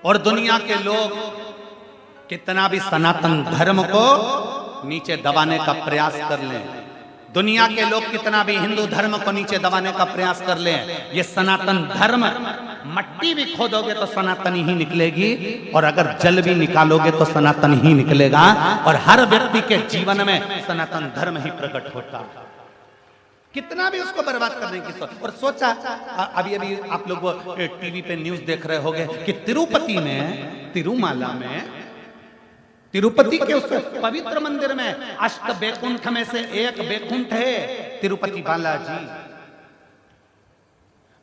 और दुनिया के लोग कितना भी सनातन धर्म को नीचे दबाने का प्रयास कर लें, दुनिया के लोग कितना भी हिंदू धर्म को नीचे दबाने का प्रयास कर लें, ये सनातन धर्म मट्टी भी खोदोगे तो सनातनी ही निकलेगी, और अगर जल भी निकालोगे तो सनातन ही निकलेगा। और हर व्यक्ति के जीवन में सनातन धर्म ही प्रकट होता है, कितना भी उसको बर्बाद करने की सोच। और सोचा, अभी अभी आप लोग टीवी पे न्यूज देख रहे होंगे कि तिरुपति में, तिरुमाला में, तिरुपति के उस पवित्र मंदिर में अष्ट बैकुंठ में से एक बैकुंठ है तिरुपति बालाजी।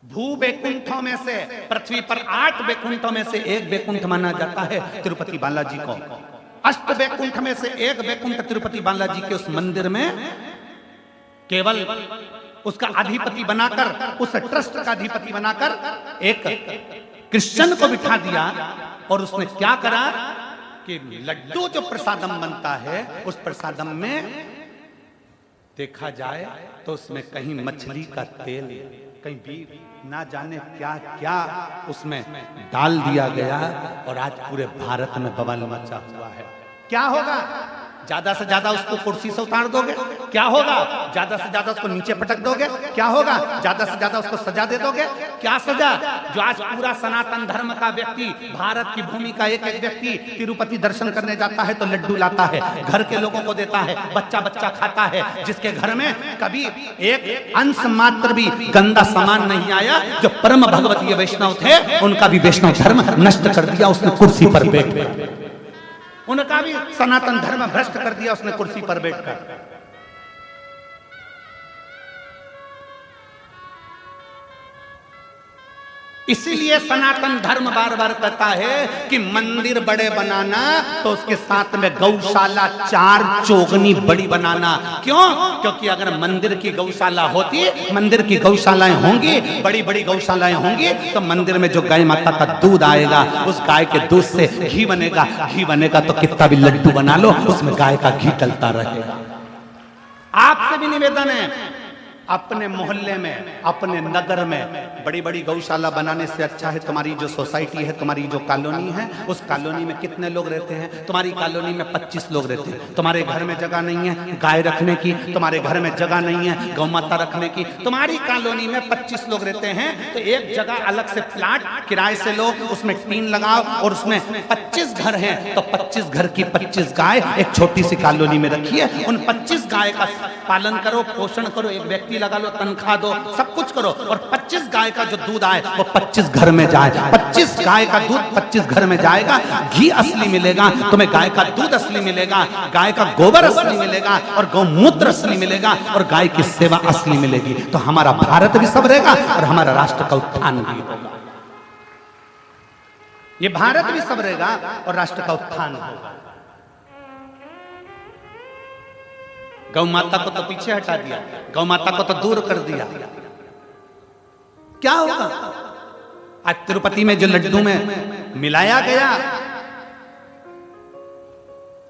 भू बैकुंठों में से, पृथ्वी पर 8 बैकुंठों में से एक बैकुंठ माना जाता है तिरुपति बालाजी को। अष्ट बैकुंठ में से एक बैकुंठ तिरुपति बालाजी के उस मंदिर में केवल उसका अधिपति बनाकर, उस ट्रस्ट का अधिपति बनाकर एक क्रिश्चियन को बिठा दिया। और उसने क्या करा कि लड्डू जो प्रसादम बनता है, उस प्रसादम में देखा जाए तो उसमें कहीं मछली का तेल, कहीं भी ना जाने क्या क्या उसमें डाल दिया गया। और आज पूरे भारत में बवाल मचा हुआ है। क्या होगा? ज्यादा से ज्यादा उसको कुर्सी से उतार दोगे, क्या होगा? ज्यादा से ज्यादा उसको नीचे पटक दोगे, क्या होगा? ज्यादा से ज्यादा उसको सजा दे दोगे, क्या सजा? जो आज पूरा सनातन धर्म का व्यक्ति, भारत की भूमि का एक एक व्यक्ति तिरुपति दर्शन करने जाता है तो लड्डू लाता है, घर के लोगों को देता है, बच्चा बच्चा खाता है, जिसके घर में कभी एक अंश मात्र भी गंदा सामान नहीं आया। जो परम भगवतीय वैष्णव थे, उनका भी वैष्णव धर्म नष्ट कर दिया उसने कुर्सी पर बैठकर, उनका भी सनातन धर्म भ्रष्ट कर दिया उसने कुर्सी पर बैठकर। इसीलिए सनातन धर्म बार बार कहता है कि मंदिर बड़े बनाना तो उसके साथ में गौशाला 4 चौगनी बड़ी बनाना। क्यों? क्योंकि अगर मंदिर की गौशाला होती, मंदिर की गौशालाएं होंगी, बड़ी बड़ी गौशालाएं होंगी, तो मंदिर में जो गाय माता का दूध आएगा, उस गाय के दूध से घी बनेगा, घी बनेगा तो कितना भी लड्डू बना लो, उसमें गाय का घी डलता रहेगा। आपसे भी निवेदन है, अपने मोहल्ले में, अपने नगर में बड़ी बड़ी गौशाला बनाने से अच्छा है तुम्हारी जो सोसाइटी है, तुम्हारी जो कॉलोनी है, उस कॉलोनी में कितने लोग रहते हैं? तुम्हारी कॉलोनी में 25 लोग रहते हैं। तुम्हारे घर में जगह नहीं है गाय रखने की, तुम्हारे घर में जगह नहीं है गौ माता रखने की, तुम्हारी कॉलोनी में 25 लोग रहते हैं, तो एक जगह अलग से प्लाट किराए से लो, उसमें टीन लगाओ और उसमें 25 घर हैं, तो 25 घर की 25 गाय एक छोटी सी कॉलोनी में रखिए। उन 25 गाय का पालन करो, पोषण करो, एक व्यक्ति लगा लो, तनख्वाह दो, सब कुछ करो, और 25 गाय का जो दूध आए वो 25 घर में जाए। 25 गाय का दूध 25 घर में जाएगा, घी असली मिलेगा तुम्हें, गाय का दूध असली मिलेगा, गाय का गोबर असली मिलेगा, और गौमूत्र असली मिलेगा, और गाय की सेवा असली मिलेगी। तो हमारा भारत भी संवरेगा और हमारा राष्ट्र का उत्थान भी होगा। ये भारत भी संवरेगा और राष्ट्र का उत्थान होगा। गौ माता को तो पीछे हटा दिया, गौ माता को तो दूर कर दिया, क्या होगा? आज तिरुपति में जो लड्डू में मिलाया गया,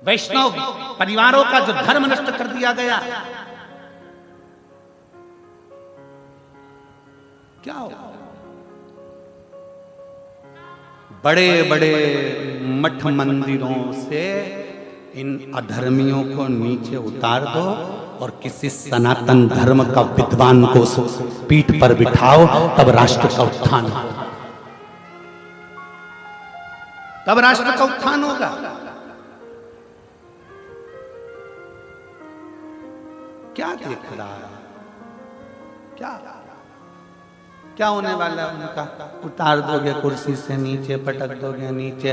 वैष्णव परिवारों का जो धर्म नष्ट कर दिया गया, क्या होगा? बड़े बड़े मठ मंदिरों से इन अधर्मियों को नीचे उतार दो और किसी सनातन धर्म का विद्वान को पीठ पर बिठाओ, तब राष्ट्र का उत्थान होगा, तब राष्ट्र का उत्थान होगा। क्या देख रहा है? क्या होने वाला है उनका? उतार दोगे कुर्सी से, नीचे पटक दोगे, नीचे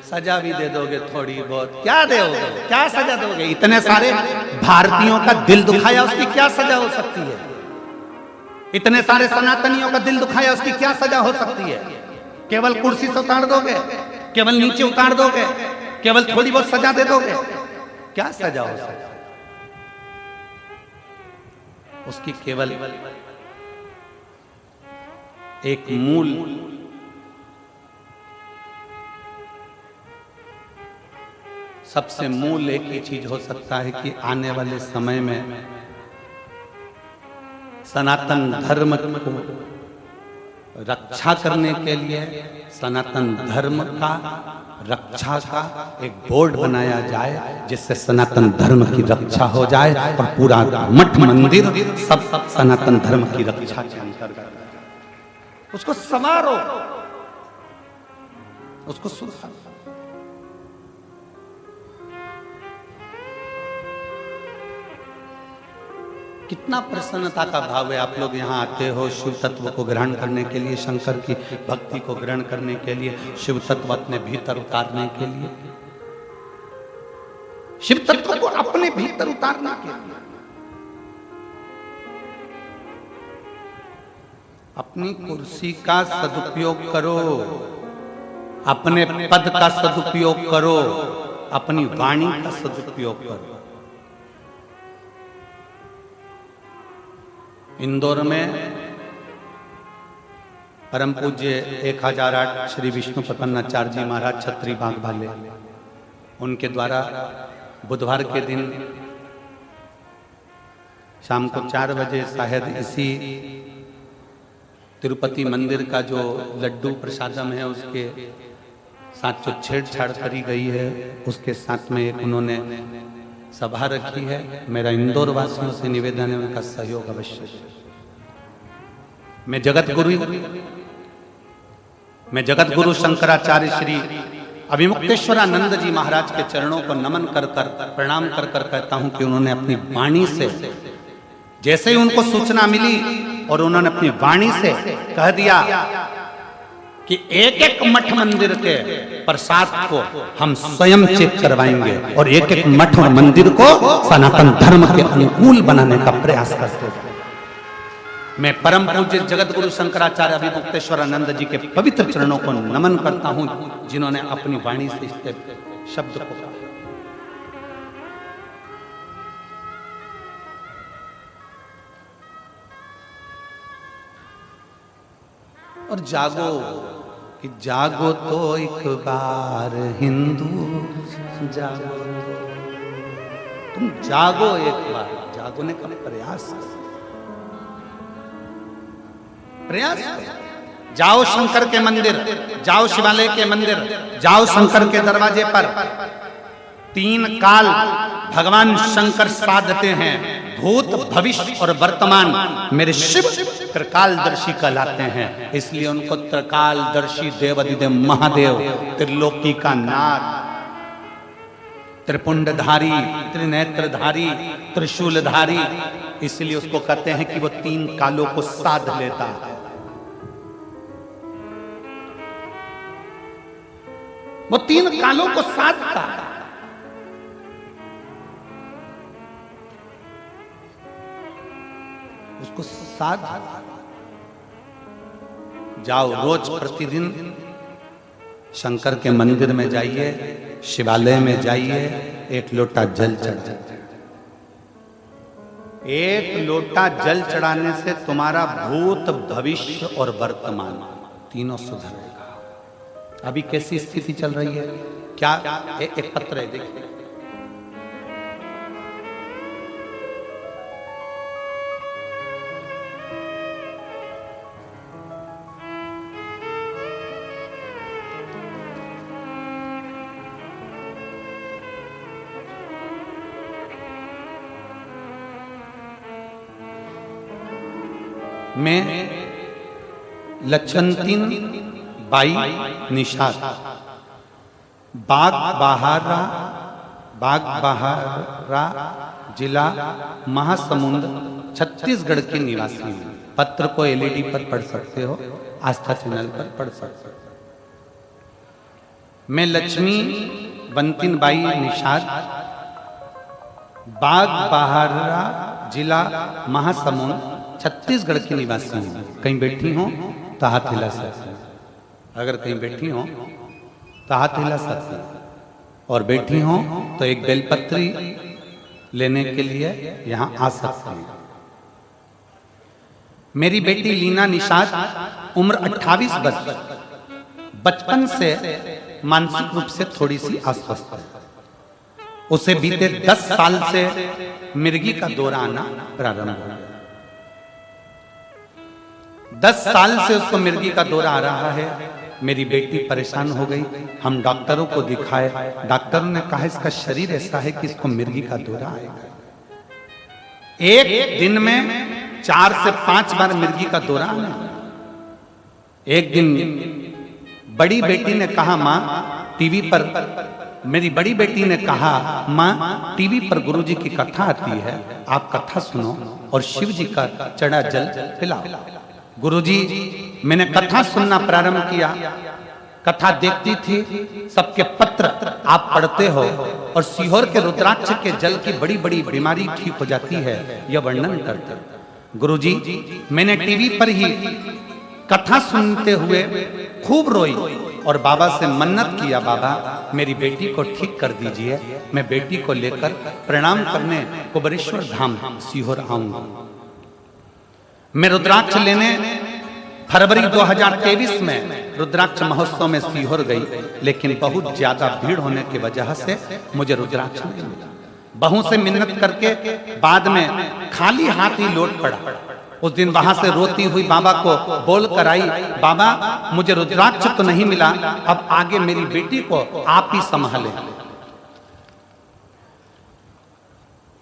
सजा भी दे दोगे थोड़ी बहुत, क्या दोगे? क्या सजा दोगे? इतने सारे भारतीयों का दिल दुखाया, उसकी क्या सजा हो सकती है? इतने सारे सनातनियों का दिल दुखाया, उसकी क्या सजा हो सकती है? केवल कुर्सी से उतार दोगे, केवल नीचे उतार दोगे, केवल थोड़ी बहुत सजा दे दोगे, क्या सजा हो सकती है? उसकी केवल एक मूल सबसे मूल एक ही चीज हो सकता है कि आने वाले समय में सनातन धर्म को रक्षा करने के लिए सनातन धर्म का रक्षा का एक बोर्ड बनाया जाए, जिससे सनातन धर्म की रक्षा हो जाए और पूरा मठ मंदिर सब सनातन धर्म की रक्षा के अंतर्गत। उसको संवारो, उसको सुधारो। कितना प्रसन्नता का भाव है। आप लोग यहाँ आते हो शिव तत्व को ग्रहण करने के लिए, शंकर की भक्ति को ग्रहण करने के लिए, शिव तत्व अपने भीतर उतारने के लिए, शिव तत्व को अपने भीतर उतारने के लिए। अपनी कुर्सी का सदुपयोग करो, अपने पद का सदुपयोग करो, अपनी वाणी का सदुपयोग करो। इंदौर में परम पूज्य 1008 श्री विष्णु प्रपन्नाचार्य जी महाराज छत्री बाग वाले, उनके द्वारा बुधवार के दिन शाम को 4 बजे शायद इसी तिरुपति मंदिर का जो लड्डू प्रसादम है उसके साथ जो छेड़छाड़ करी गई है, उसके साथ में एक उन्होंने सभा रखी है। मेरा इंदौर वासियों से निवेदन है, उनका सहयोग अवश्य। मैं जगत गुरु शंकराचार्य श्री अभिमुक्तेश्वरानंद जी महाराज के चरणों को नमन कर प्रणाम कर कहता हूं कि उन्होंने अपनी वाणी से, जैसे ही उनको सूचना मिली और उन्होंने अपनी वाणी से कह दिया कि एक एक मठ मंदिर के प्रसाद को हम स्वयं चेक करवाएंगे और एक एक मठ और मंदिर को सनातन धर्म के अनुकूल बनाने का प्रयास करते हैं। मैं परम पूज्य जगत गुरु शंकराचार्य अभिमुक्तेश्वरानंद जी के पवित्र चरणों को नमन करता हूं, जिन्होंने अपनी वाणी से इस शब्द को और जागो कि जागो तो एक बार हिंदू जागो, तुम जागो एक बार, जागोने का प्रयास करो, प्रयास करो। जाओ शंकर के मंदिर, जाओ शिवालय के मंदिर, जाओ शंकर के दरवाजे पर। 3 काल भगवान शंकर साधते हैं, भूत भविष्य और वर्तमान। मेरे शिव त्रिकालदर्शी कहलाते हैं, इसलिए उनको त्रिकालदर्शी देवाधिदेव महादेव, त्रिलोकी का नाथ, त्रिपुंडधारी, त्रिनेत्रधारी, त्रिशूलधारी, इसलिए उसको कहते हैं कि वो 3 कालों को साध लेता है। वो 3 कालों को साधता है। उसको साध जाओ, रोज प्रतिदिन शंकर के मंदिर में जाइए, शिवालय में जाइए, 1 लोटा जल चढ़ाइए। 1 लोटा जल चढ़ाने से तुम्हारा भूत भविष्य और वर्तमान तीनों सुधरेगा। अभी कैसी स्थिति चल रही है? क्या एक पत्र है, देखिए। मैं लक्षणतीन बाई निषाद बाग बहारा जिला महासमुंद छत्तीसगढ़ के निवासी हूँ। पत्र को एलईडी पर पढ़ सकते हो, आस्था चैनल पर पढ़ सकते हो। मैं लक्ष्मी बंतिन बाई निषाद बाग बहारा जिला महासमुंद छत्तीसगढ़ की निवासी हूँ। कहीं बैठी हो तो हाथ हिला सकते हैं, अगर कहीं बैठी हो तो हाथ हिला सकते हैं, और बैठी हो तो एक बेलपत्री लेने के लिए यहाँ आ सकते हैं। मेरी बेटी लीना निषाद, उम्र 28 वर्ष, बचपन से मानसिक रूप से थोड़ी सी अस्वस्थ है। उसे बीते 10 साल से मिर्गी का दौरा आना प्रारंभ हो गया। 10 साल से उसको मिर्गी का दौरा आ रहा है। मेरी बेटी परेशान हो गई, हम डॉक्टरों को दिखाए, डॉक्टरों ने कहा इसका शरीर ऐसा है कि इसको मिर्गी का दौरा आएगा। एक दिन में 4 से 5 बार मिर्गी का दौरा आना। एक दिन बड़ी बेटी ने कहा, माँ टीवी पर, मेरी बड़ी बेटी ने कहा, माँ टीवी पर गुरुजी की कथा आती है, आप कथा सुनो और शिव जी का चढ़ा जल पिलाओ। गुरुजी, मैंने कथा सुनना प्रारंभ किया, कथा देखती थी, सबके पत्र आप पढ़ते हो और सीहोर के रुद्राक्ष के जल की बड़ी बड़ी बीमारी ठीक हो जाती है, यह वर्णन करते। गुरुजी, मैंने टीवी पर ही कथा सुनते हुए खूब रोई और बाबा से मन्नत किया, बाबा मेरी बेटी को ठीक कर दीजिए, मैं बेटी को लेकर प्रणाम करने कुबेरेश्वर धाम सीहोर आऊंगा। मैं रुद्राक्ष लेने फरवरी 2023 में रुद्राक्ष महोत्सव में सीहोर गई, लेकिन बहुत ज्यादा भीड़ होने की वजह से मुझे रुद्राक्ष नहीं मिला। बहू से मिन्नत करके बाद में खाली हाथ ही लौट पड़ा। उस दिन वहां से रोती हुई बाबा को बोल कर आई, बाबा मुझे रुद्राक्ष तो नहीं मिला, अब आगे मेरी बेटी को आप ही संभालें।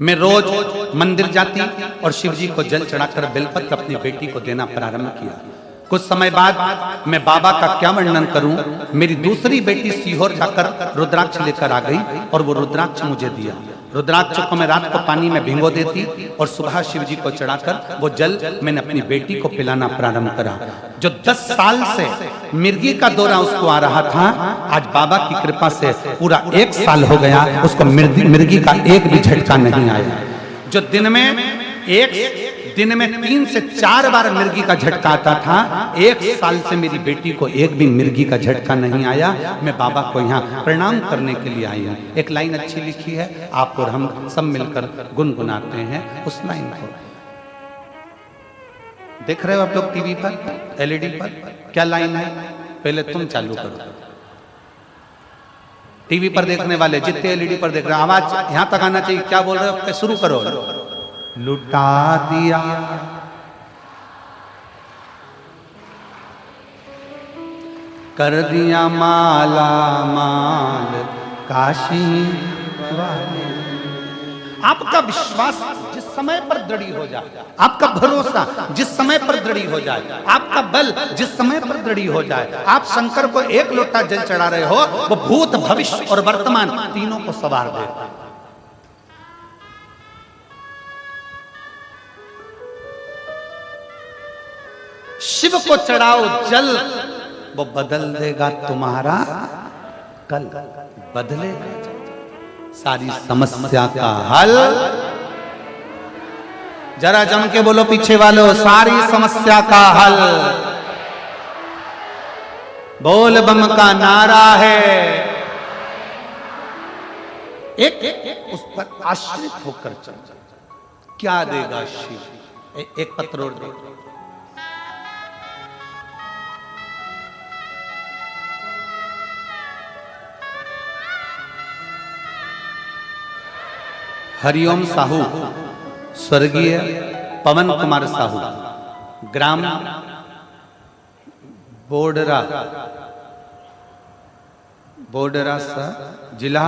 मैं रोज मंदिर जाती और शिव जी को जल चढ़ाकर बेलपत्र अपनी बेटी को देना प्रारंभ किया। कुछ समय बाद मैं बाबा का क्या वर्णन करूं, मेरी दूसरी बेटी सीहोर जाकर रुद्राक्ष लेकर आ गई और वो रुद्राक्ष मुझे दिया। रुद्राक्ष को मैं रात को पानी में भिगो देती और सुबह शिव जी को चढ़ाकर वो जल मैंने अपनी बेटी को पिलाना प्रारंभ करा। जो 10 साल से मिर्गी का दौरा उसको आ रहा था, आज बाबा की कृपा से पूरा 1 साल हो गया, उसको मिर्गी का एक भी झटका नहीं आया। जो दिन में 3 से 4 बार मिर्गी का झटका आता था, 1 साल से मेरी बेटी को एक भी मिर्गी का झटका नहीं आया। मैं बाबा को यहाँ प्रणाम करने के लिए आई हूँ। एक लाइन अच्छी लिखी है, आप और हम सब मिलकर गुनगुनाते हैं उस लाइन को। देख रहे हो आप लोग टीवी पर, एलईडी पर क्या लाइन है? पहले तुम चालू करो। टीवी पर देखने वाले जितने एलईडी पर देख रहे हैं, आवाज यहां तक आना चाहिए। क्या बोल रहे हो? शुरू करो। लुटा दिया कर दिया माला माल काशी वाले। आपका विश्वास जिस समय पर दृढ़ हो जाए, आपका भरोसा जिस समय पर दृढ़ हो जाए, आपका बल जिस समय पर दृढ़ हो जाए, आप शंकर को 1 लोटा जल चढ़ा रहे हो, वो भूत भविष्य और वर्तमान तीनों को सवार देगा। शिव को चढ़ाओ जल, वो बदल देगा तुम्हारा कल, बदलेगा सारी समस्या का हल। जरा जम के बोलो पीछे वालों, सारी समस्या का हल बोल बम का नारा है। एक उस पर आश्रित होकर चल, क्या देगा शिव? एक पत्र और दे। हरिओम साहू, स्वर्गीय पवन कुमार साहू, ग्राम बोडरा जिला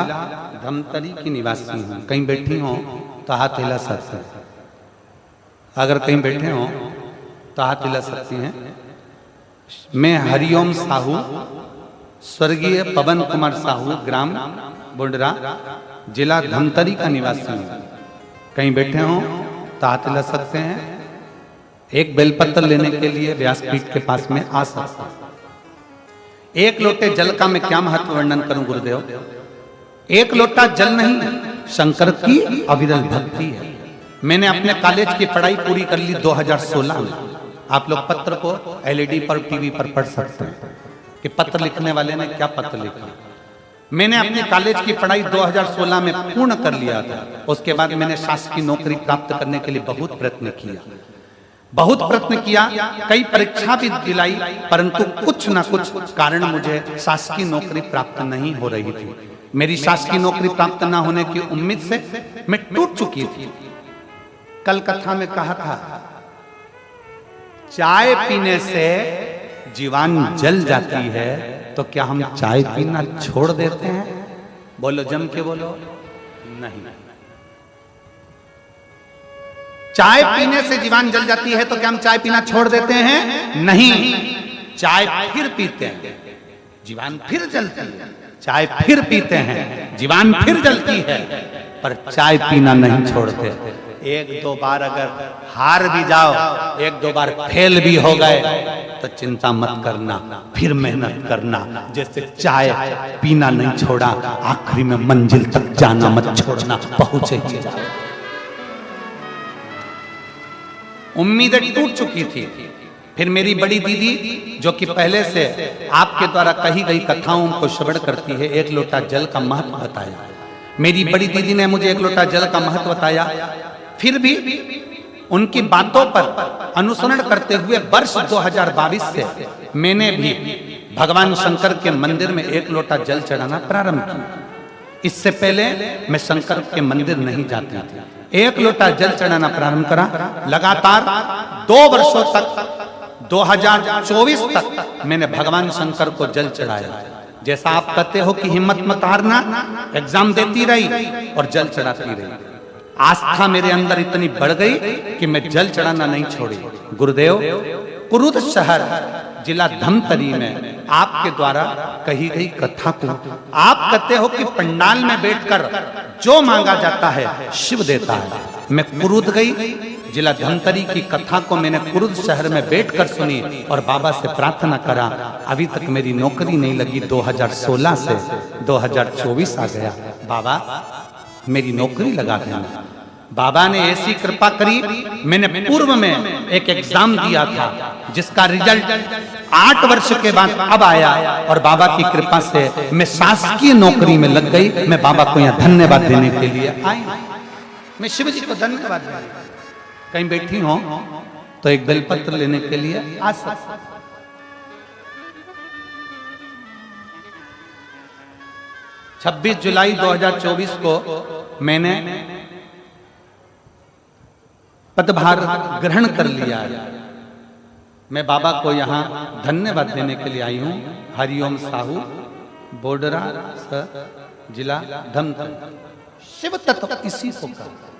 धमतरी की निवासी हूँ। कहीं बैठी हो तो हाथ हिला सकते हैं, अगर कहीं बैठे हो तो हाथ हिला सकती हैं। मैं हरिओम साहू, स्वर्गीय पवन कुमार साहू, ग्राम बोडरा जिला धमतरी का निवासी हूँ। कहीं बैठे हो तो हाथ हिला सकते हैं। एक बेलपत्र लेने के लिए व्यासपीठ के पास में आ सकता। 1 लोटे जल का मैं क्या महत्व वर्णन करूं गुरुदेव? 1 लोटा जल नहीं, शंकर की अविरल भक्ति है। मैंने अपने कॉलेज की पढ़ाई पूरी कर ली 2016 में। आप लोग पत्र को एलईडी पर, टीवी पर पढ़ सकते हैं कि पत्र लिखने वाले ने क्या पत्र लिखा। मैंने अपने कॉलेज की पढ़ाई 2016 में पूर्ण कर लिया था। उसके बाद मैंने शासकीय नौकरी प्राप्त करने के लिए बहुत प्रयत्न किया, कई परीक्षा भी दिलाई, परंतु कुछ ना कुछ कारण मुझे शासकीय नौकरी प्राप्त नहीं हो रही थी। मेरी शासकीय नौकरी प्राप्त ना होने की उम्मीद से मैं टूट चुकी थी। कल कथा में कहा था चाय पीने से जीवान जल जाती है, तो क्या हम चाय पीना छोड़ देते हैं? बोलो, जम के बोलो। नहीं। चाय पीने से जीवान जल जाती है तो क्या हम चाय पीना छोड़ देते हैं? नहीं। चाय फिर पीते हैं, जीवान फिर जलती है। चाय फिर पीते हैं, जीवान फिर जलती है, पर चाय पीना नहीं छोड़ते। एक दो बार अगर हार भी जाओ, एक दो बार फेल भी हो गए, तो चिंता मत करना, फिर मेहनत करना। जैसे चाय पीना नहीं छोड़ा, आखिरी में मंजिल तक जाना मत छोड़ना, पहुंचे ही जाओ। उम्मीदें टूट चुकी थी। फिर मेरी बड़ी दीदी, जो कि पहले से आपके द्वारा कही गई कथाओं को श्रवण करती है, एक लोटा जल का महत्व बताया। मेरी बड़ी दीदी ने मुझे एक लोटा जल का महत्व बताया। फिर भी उनकी बातों पर अनुसरण करते हुए वर्ष 2022 से मैंने भी भगवान शंकर के मंदिर में एक लोटा जल चढ़ाना प्रारंभ किया। इससे पहले मैं शंकर के मंदिर नहीं जाती थी। एक लोटा जल चढ़ाना प्रारंभ करा। लगातार 2 वर्षों तक, 2024 तक मैंने भगवान शंकर को जल चढ़ाया। जैसा आप कहते हो कि हिम्मत मत हारना, एग्जाम देती रही और जल चढ़ाती रही। आस्था मेरे अंदर इतनी बढ़ गई कि मैं जल चढ़ाना नहीं छोड़ी। गुरुदेव, कुरुद शहर जिला धमतरी में आपके द्वारा कही गई कथा को आप कहते हो कि पंडाल में बैठकर जो मांगा जाता है शिव देता है। मैं कुरुद गई, जिला धमतरी की कथा को मैंने कुरुद शहर में बैठकर सुनी और बाबा से प्रार्थना करा। अभी तक मेरी नौकरी नहीं लगी। 2016 से 2024 आ गया, बाबा मेरी नौकरी लगा देना। बाबा ने ऐसी कृपा करी, मैंने पूर्व में एक एग्जाम दिया था जिसका रिजल्ट 8 वर्ष के बाद अब आया, और बाबा की कृपा से मैं शासकीय नौकरी में लग गई। मैं बाबा को यहाँ धन्यवाद देने के लिए आई। मैं शिव जी को धन्यवाद देना। कहीं बैठी हो तो एक बेलपत्र लेने के लिए आ सकते। 26 जुलाई 2024 को मैंने पदभार ग्रहण कर लिया है। मैं बाबा को यहाँ धन्यवाद देने के लिए आई हूँ। हरिओम साहू, बोडरा जिला धमतरी। शिव तत्व इसी को कहते हैं।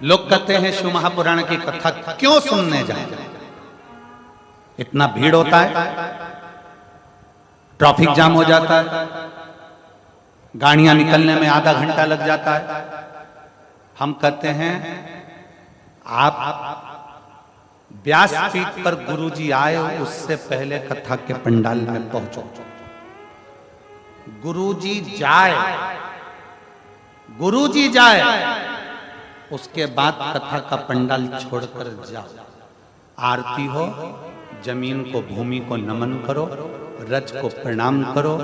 लोग कहते हैं शिव महापुराण की कथा क्यों सुनने जाए? इतना भीड़ होता है, ट्रैफिक जाम हो जाता है, गाड़ियां निकलने में आधा घंटा लग जाता है। हम कहते हैं आप व्यासपीठ पर गुरुजी आए, उससे पहले कथा के पंडाल में पहुंचो। गुरुजी जाए, उसके बाद कथा का पंडाल छोड़कर जाओ। आरती हो, जमीन को, भूमि को नमन करो, रज को प्रणाम करो।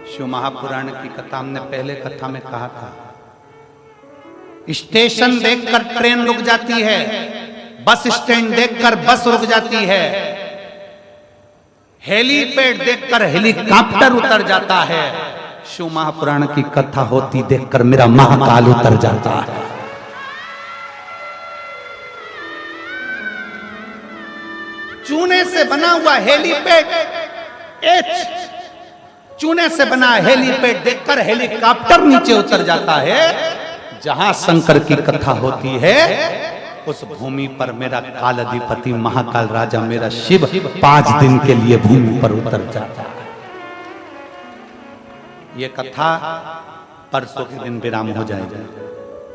शिव महापुराण की कथा हमने पहले कथा में कहा था। स्टेशन देखकर ट्रेन रुक जाती है, बस स्टैंड देखकर बस रुक जाती है, हेलीपैड देखकर हेलीकॉप्टर उतर जाता है। शिव महापुराण की कथा होती देखकर मेरा महाकाल उतर जाता है। चूने से बना हुआ हेलीपैड, चूने से बना हेलीपैड देखकर हेलीकॉप्टर नीचे उतर जाता है। जहां शंकर की कथा होती है उस भूमि पर मेरा काल अधिपति महाकाल राजा मेरा शिव 5 दिन के लिए भूमि पर उतर जाता है। ये कथा परसों के दिन विराम हो जाएगा।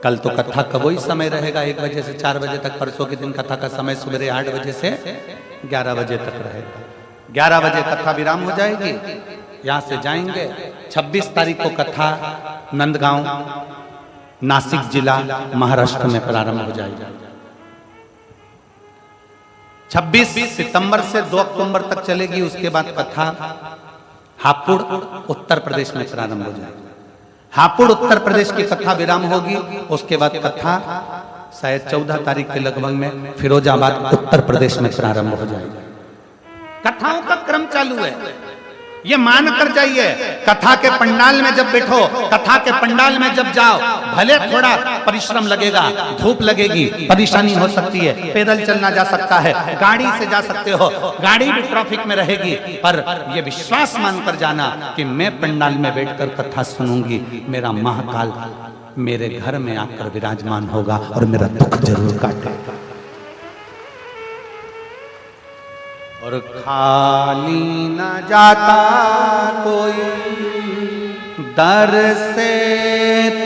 कल तो कथा का वही समय रहेगा, 1 बजे से 4 बजे तक। परसों के दिन कथा का समय सुबह 8 बजे से 11 बजे तक रहेगा। 11 बजे कथा विराम हो जाएगी। यहां से जाएंगे। 26 तारीख को कथा नंदगांव, नासिक जिला, महाराष्ट्र में प्रारंभ हो जाएगी। 26 सितंबर से 2 अक्टूबर तक चलेगी। उसके बाद कथा हापुड़ उत्तर प्रदेश में प्रारंभ हो जाएगी। हापुड़ उत्तर प्रदेश की कथा विराम होगी। उसके बाद कथा शायद 14 तारीख के लगभग में फिरोजाबाद उत्तर प्रदेश में प्रारंभ हो जाएगी। कथाओं का क्रम चालू है। ये मान कर जाइए। कथा के पंडाल में जब बैठो, कथा के पंडाल में जब जाओ, भले थोड़ा परिश्रम लगेगा, धूप लगेगी, परेशानी हो सकती है, पैदल चलना जा सकता है, गाड़ी से जा सकते हो, गाड़ी भी ट्रैफिक में रहेगी, पर ये विश्वास मानकर जाना कि मैं पंडाल में बैठकर कथा सुनूंगी, मेरा महाकाल मेरे घर में आकर विराजमान होगा और मेरा दुख जरूर काटेगा। और खाली न जाता कोई दर से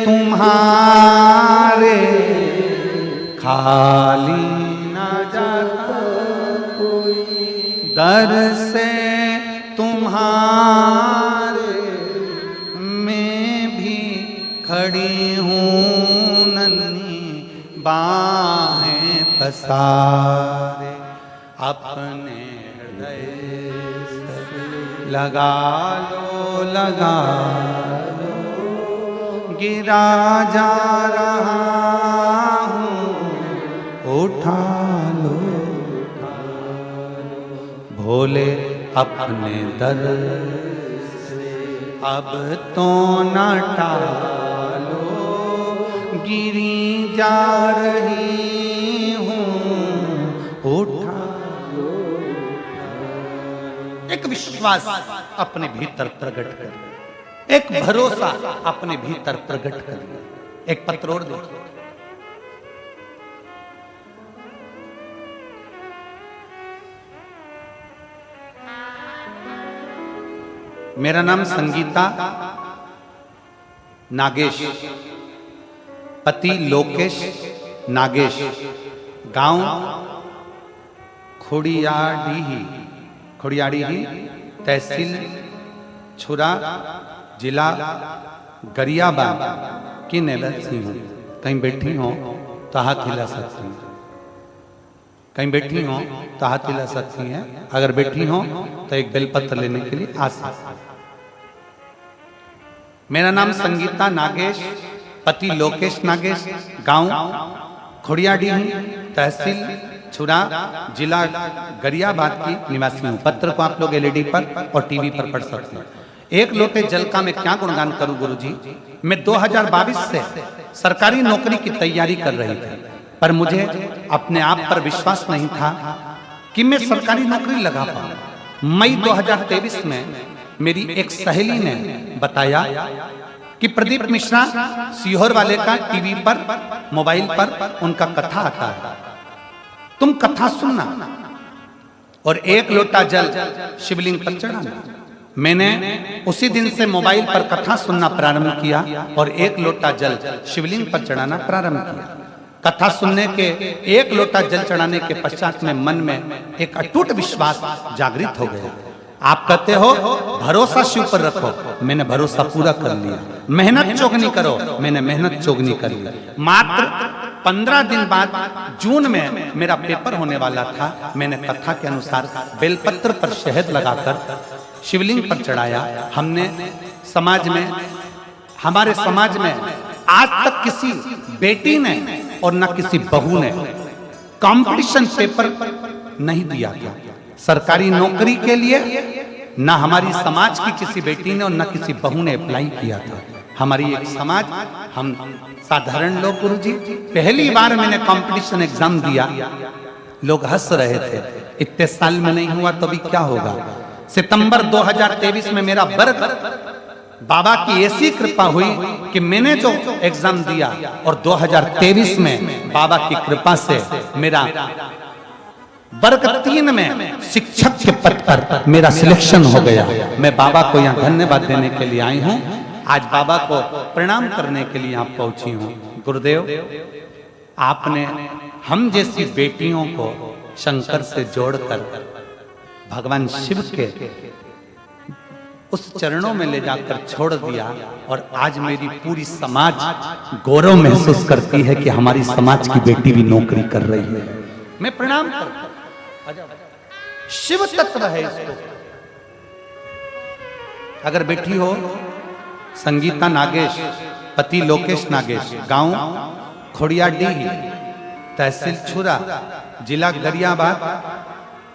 तुम्हारे, खाली न जाता कोई दर से तुम्हारे, मैं भी खड़ी हूँ नन्ही बाहें पसारे, अपने लगा लो गिरा जा रहा हूँ, उठा लो भोले अपने दर से अब तो न टालो, गिरी जा रही हूँ, उठा। एक विश्वास अपने भीतर प्रकट करिए, एक भरोसा अपने भीतर प्रकट करिए। एक पत्र और देखिए, मेरा नाम संगीता नागेश, पति लोकेश नागेश, गांव खोड़ियाड़ी, तहसील छुरा, जिला गरियाबाद की निवासी हूँ। कहीं बैठी हो तो हाथ हिला सकती हैं, कहीं बैठी हो तो हाथ हिला सकती हैं, अगर बैठी हो तो एक बेलपत्र लेने के लिए आ सकती हैं। मेरा नाम संगीता नागेश, पति लोकेश नागेश, गांव खोड़ियाड़ी, तहसील छुरा, जिला गरियाबाद की निवासी हूँ। पत्र को आप लोग एलईडी पर और टीवी पर पढ़ सकते हैं। एक लोटे जल का मैं क्या गुणगान करूं गुरुजी। मैं 2022 से सरकारी नौकरी की तैयारी कर रही थी, पर मुझे अपने आप पर विश्वास नहीं था कि मैं सरकारी नौकरी लगा पाऊं। मई 2023 में मेरी एक सहेली ने बताया कि प्रदीप मिश्रा सीहोर वाले का टीवी पर, मोबाइल पर उनका कथा आता है, तुम कथा सुनना और एक लोटा जल शिवलिंग पर चढ़ाना। मैंने उसी दिन से मोबाइल पर कथा सुनना प्रारंभ किया और एक लोटा जल शिवलिंग पर चढ़ाना प्रारंभ किया। कथा सुनने के, एक लोटा जल चढ़ाने के पश्चात में मन में एक अटूट विश्वास जागृत हो गया। आप कहते हो भरोसा शिव पर रखो, मैंने भरोसा पूरा कर लिया। मेहनत चौगनी करो, मैंने मेहनत चौगनी कर ली। मात्र 15 दिन बाद जून में मेरा पेपर होने वाला था। मैंने कथा के अनुसार बेलपत्र पर शहद लगाकर शिवलिंग पर चढ़ाया। हमने समाज में, हमारे समाज में आज तक किसी बेटी ने और न किसी बहू ने कंपटीशन पेपर नहीं दिया था सरकारी नौकरी के लिए। न हमारी समाज की किसी बेटी ने और न किसी बहू ने अप्लाई किया था। हमारी एक समाज, हम साधारण लोग गुरुजी, पहली बार मैंने कंपटीशन एग्जाम दिया, लोग हंस रहे थे। इतने साल में नहीं हुआ तो भी क्या होगा। सितंबर 2023 में मेरा वर्ग, बाबा की ऐसी कृपा हुई कि मैंने जो एग्जाम दिया और 2023 में बाबा की कृपा से मेरा वर्ग 3 में शिक्षक के पद पर मेरा सिलेक्शन हो गया। मैं बाबा को यहाँ धन्यवाद देने के लिए आई हूँ। आज बाबा को प्रणाम करने के लिए यहाँ पहुंची हूँ। गुरुदेव, आपने हम जैसी बेटियों को शंकर से जोड़कर भगवान शिव के उस चरणों में ले जाकर छोड़ दिया और आज मेरी पूरी समाज गौरव महसूस करती है कि हमारी समाज की बेटी भी नौकरी कर रही है। मैं प्रणाम करता हूं। शिव तत्व है इसको। अगर बेटी हो संगीता नागेश, पति लोकेश नागेश, गांव खोड़ियाडी, तहसील छुरा, जिला गरियाबाद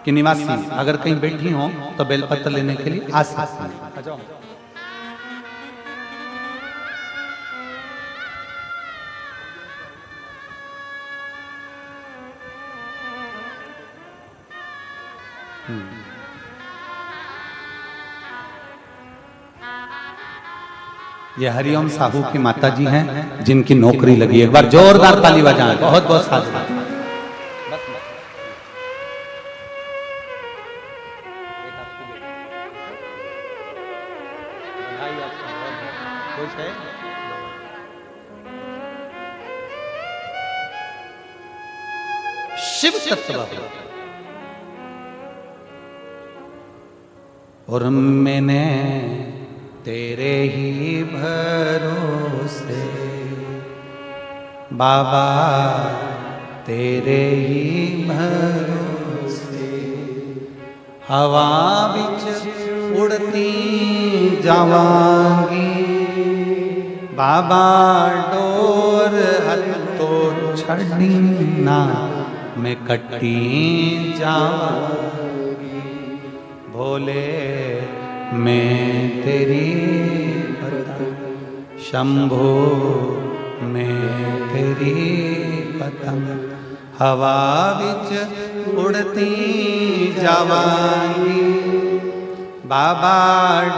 कि निवासी अगर कहीं बैठी हो तो बेलपत्र लेने के लिए आ सकती हैं। आ जाओ। ये हरिओम साहू की माता जी हैं जिनकी नौकरी लगी है। एक बार जोरदार ताली बजाएं। बहुत बहुत साधु। शिव तत्व और मैंने तेरे ही भरोसे बाबा तेरे ही भरोसे हवा बिच उड़ती जावांगी बाबा डोर हल तो छड़ी ना मैं कटी जावांगी भोले मैं तेरी पतंग शंभो मैं तेरी पतंग हवा विच उड़ती जावांगी बाबा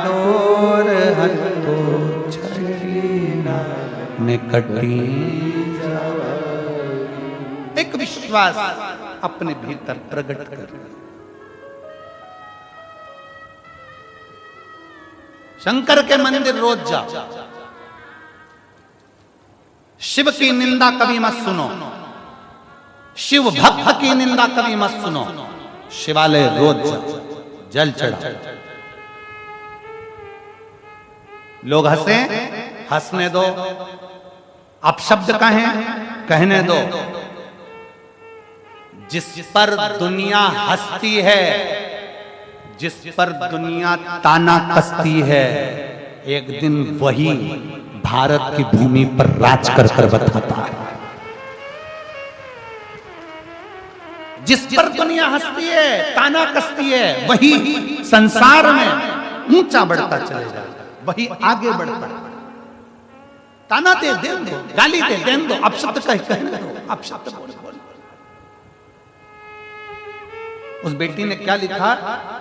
डोर हथो छड़ीना मैं कटी जावांगी। एक विश्वास अपने भीतर प्रकट कर शंकर के मंदिर रोज जाओ। शिव की निंदा कभी मत सुनो, शिव भक्त की निंदा कभी मत सुनो। शिवालय रोज जाओ, जल चढ़ाओ। लोग हंसे, हंसने दो, अपशब्द कहें, कहने दो। जिस पर दुनिया हंसती है, जिस पर दुनिया ताना कसती है, एक दिन वही भारत की भूमि पर राज कर कर बताता है। जिस पर दुनिया हंसती है, ताना कसती है, वही संसार में ऊंचा बढ़ता चलेगा, वही आगे बढ़ता है। ताना दे दो, गाली दे दो, अपशब्द कहने दो, अपशब्द बोल। उस बेटी ने क्या लिखा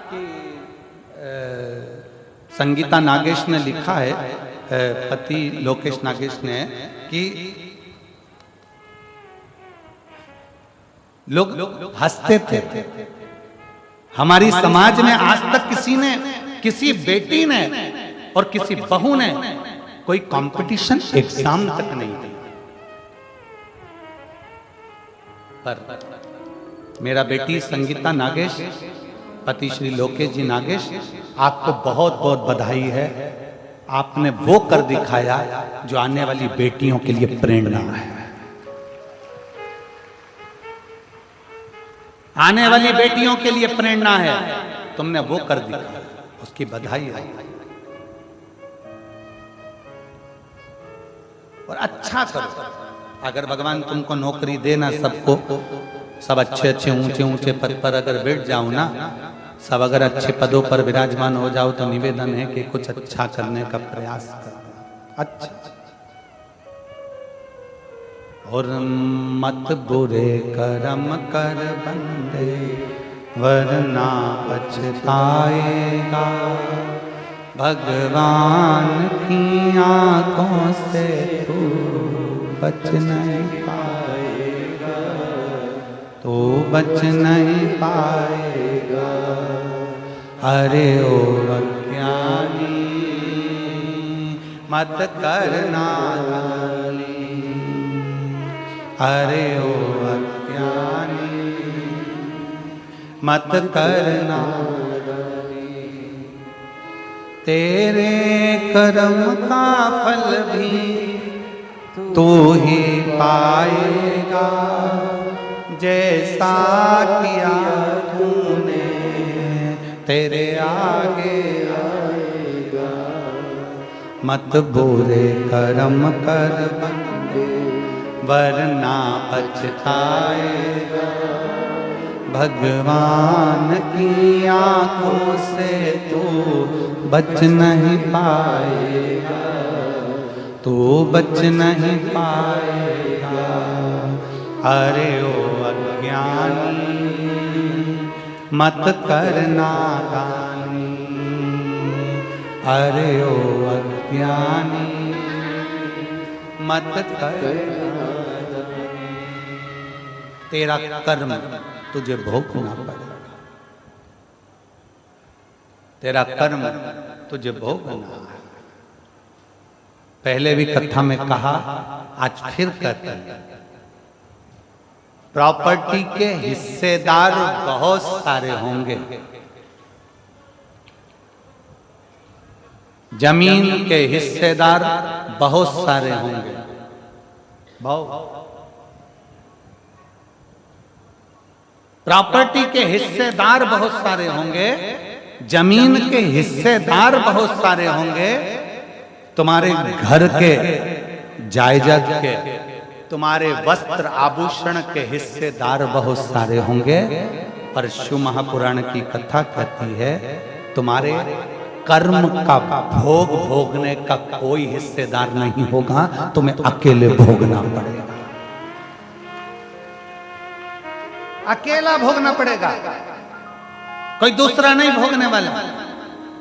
कि संगीता नागेश ने लिखा है, पति लोकेश नागेश ने, कि लोग हंसते थे। हमारी समाज में आज तक किसी ने, किसी बेटी ने और किसी बहू ने कोई कंपटीशन एग्जाम तक नहीं दिया। पर मेरा बेटी संगीता नागेश, पति श्री लोकेश जी नागेश, आपको बहुत बहुत बधाई है। आपने वो कर दिखाया जो आने वाली बेटियों के लिए प्रेरणा है। आने वाली बेटियों के लिए प्रेरणा है। तुमने वो कर दिखाया, उसकी बधाई है। और अच्छा करो। अगर भगवान तुमको नौकरी देना, सबको सब अच्छे अच्छे ऊंचे ऊंचे पद पर अगर बैठ जाओ ना, सब अगर अच्छे पदों पर विराजमान हो जाओ, तो निवेदन है कि कुछ अच्छा करने का प्रयास करना। अच्छा और मत बुरे कर्म कर बंदे वरना पछताएगा, भगवान की आंखों से तू बच नहीं पाएगा, तो बच नहीं पाएगा। अरे ओ अज्ञानी मत करना गाली, अरे ओ अज्ञानी मत करना गाली। तेरे कर्म का फल भी तू ही पाएगा, जैसा किया तूने तेरे आगे आएगा। मत बुरे कर्म कर बंदे वरना पछताएगा, भगवान की आंखों से तू बच नहीं पाएगा, तू बच नहीं पाएगा। अरे ओ अज्ञानी मत करना दानी, अरे ओ अज्ञानी मत करना दानी। तेरा कर्म तुझे भोगना पड़ेगा, तेरा कर्म तुझे भोगना है। पहले भी कथा में कहा, आज फिर कहते हैं, प्रॉपर्टी के हिस्सेदार बहुत सारे होंगे, जमीन के हिस्सेदार बहुत सारे होंगे। प्रॉपर्टी के हिस्सेदार बहुत सारे होंगे, जमीन के हिस्सेदार बहुत सारे होंगे, तुम्हारे घर के जायदाद के, तुम्हारे वस्त्र आभूषण के हिस्सेदार बहुत सारे होंगे। पर शिव महापुराण की कथा कहती है, तुम्हारे कर्म का भोग भोगने का कोई हिस्सेदार नहीं होगा, तुम्हें अकेले भोगना पड़ेगा, अकेला भोगना पड़ेगा, कोई दूसरा नहीं भोगने वाला।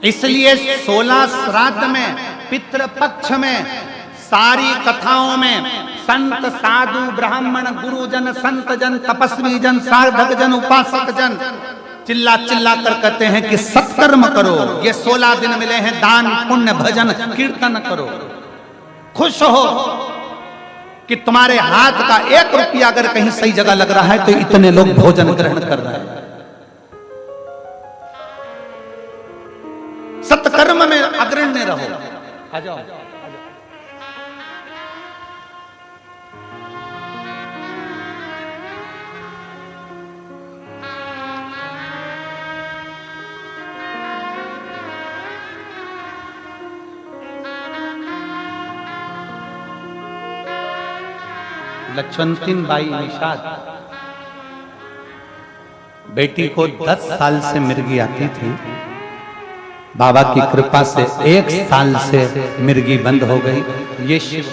इसलिए 16 श्राद्ध में, पितृपक्ष में, सारी कथाओं में संत साधु ब्राह्मण गुरुजन संत जन तपस्वी जन साधक जन उपासक जन चिल्ला चिल्ला कर कहते हैं कि सत्कर्म करो। ये 16 दिन मिले हैं, दान पुण्य भजन कीर्तन करो, खुश हो कि तुम्हारे हाथ का 1 रुपया अगर कहीं सही जगह लग रहा है तो इतने लोग भोजन ग्रहण कर रहे हैं। सत्कर्म में अग्रणी रहो। आ जाओ। लक्ष्मणती बाई निषाद बेटी को 10 साल से मिर्गी आती थी, बाबा की कृपा से 1 साल से मिर्गी बंद हो गई। ये शिव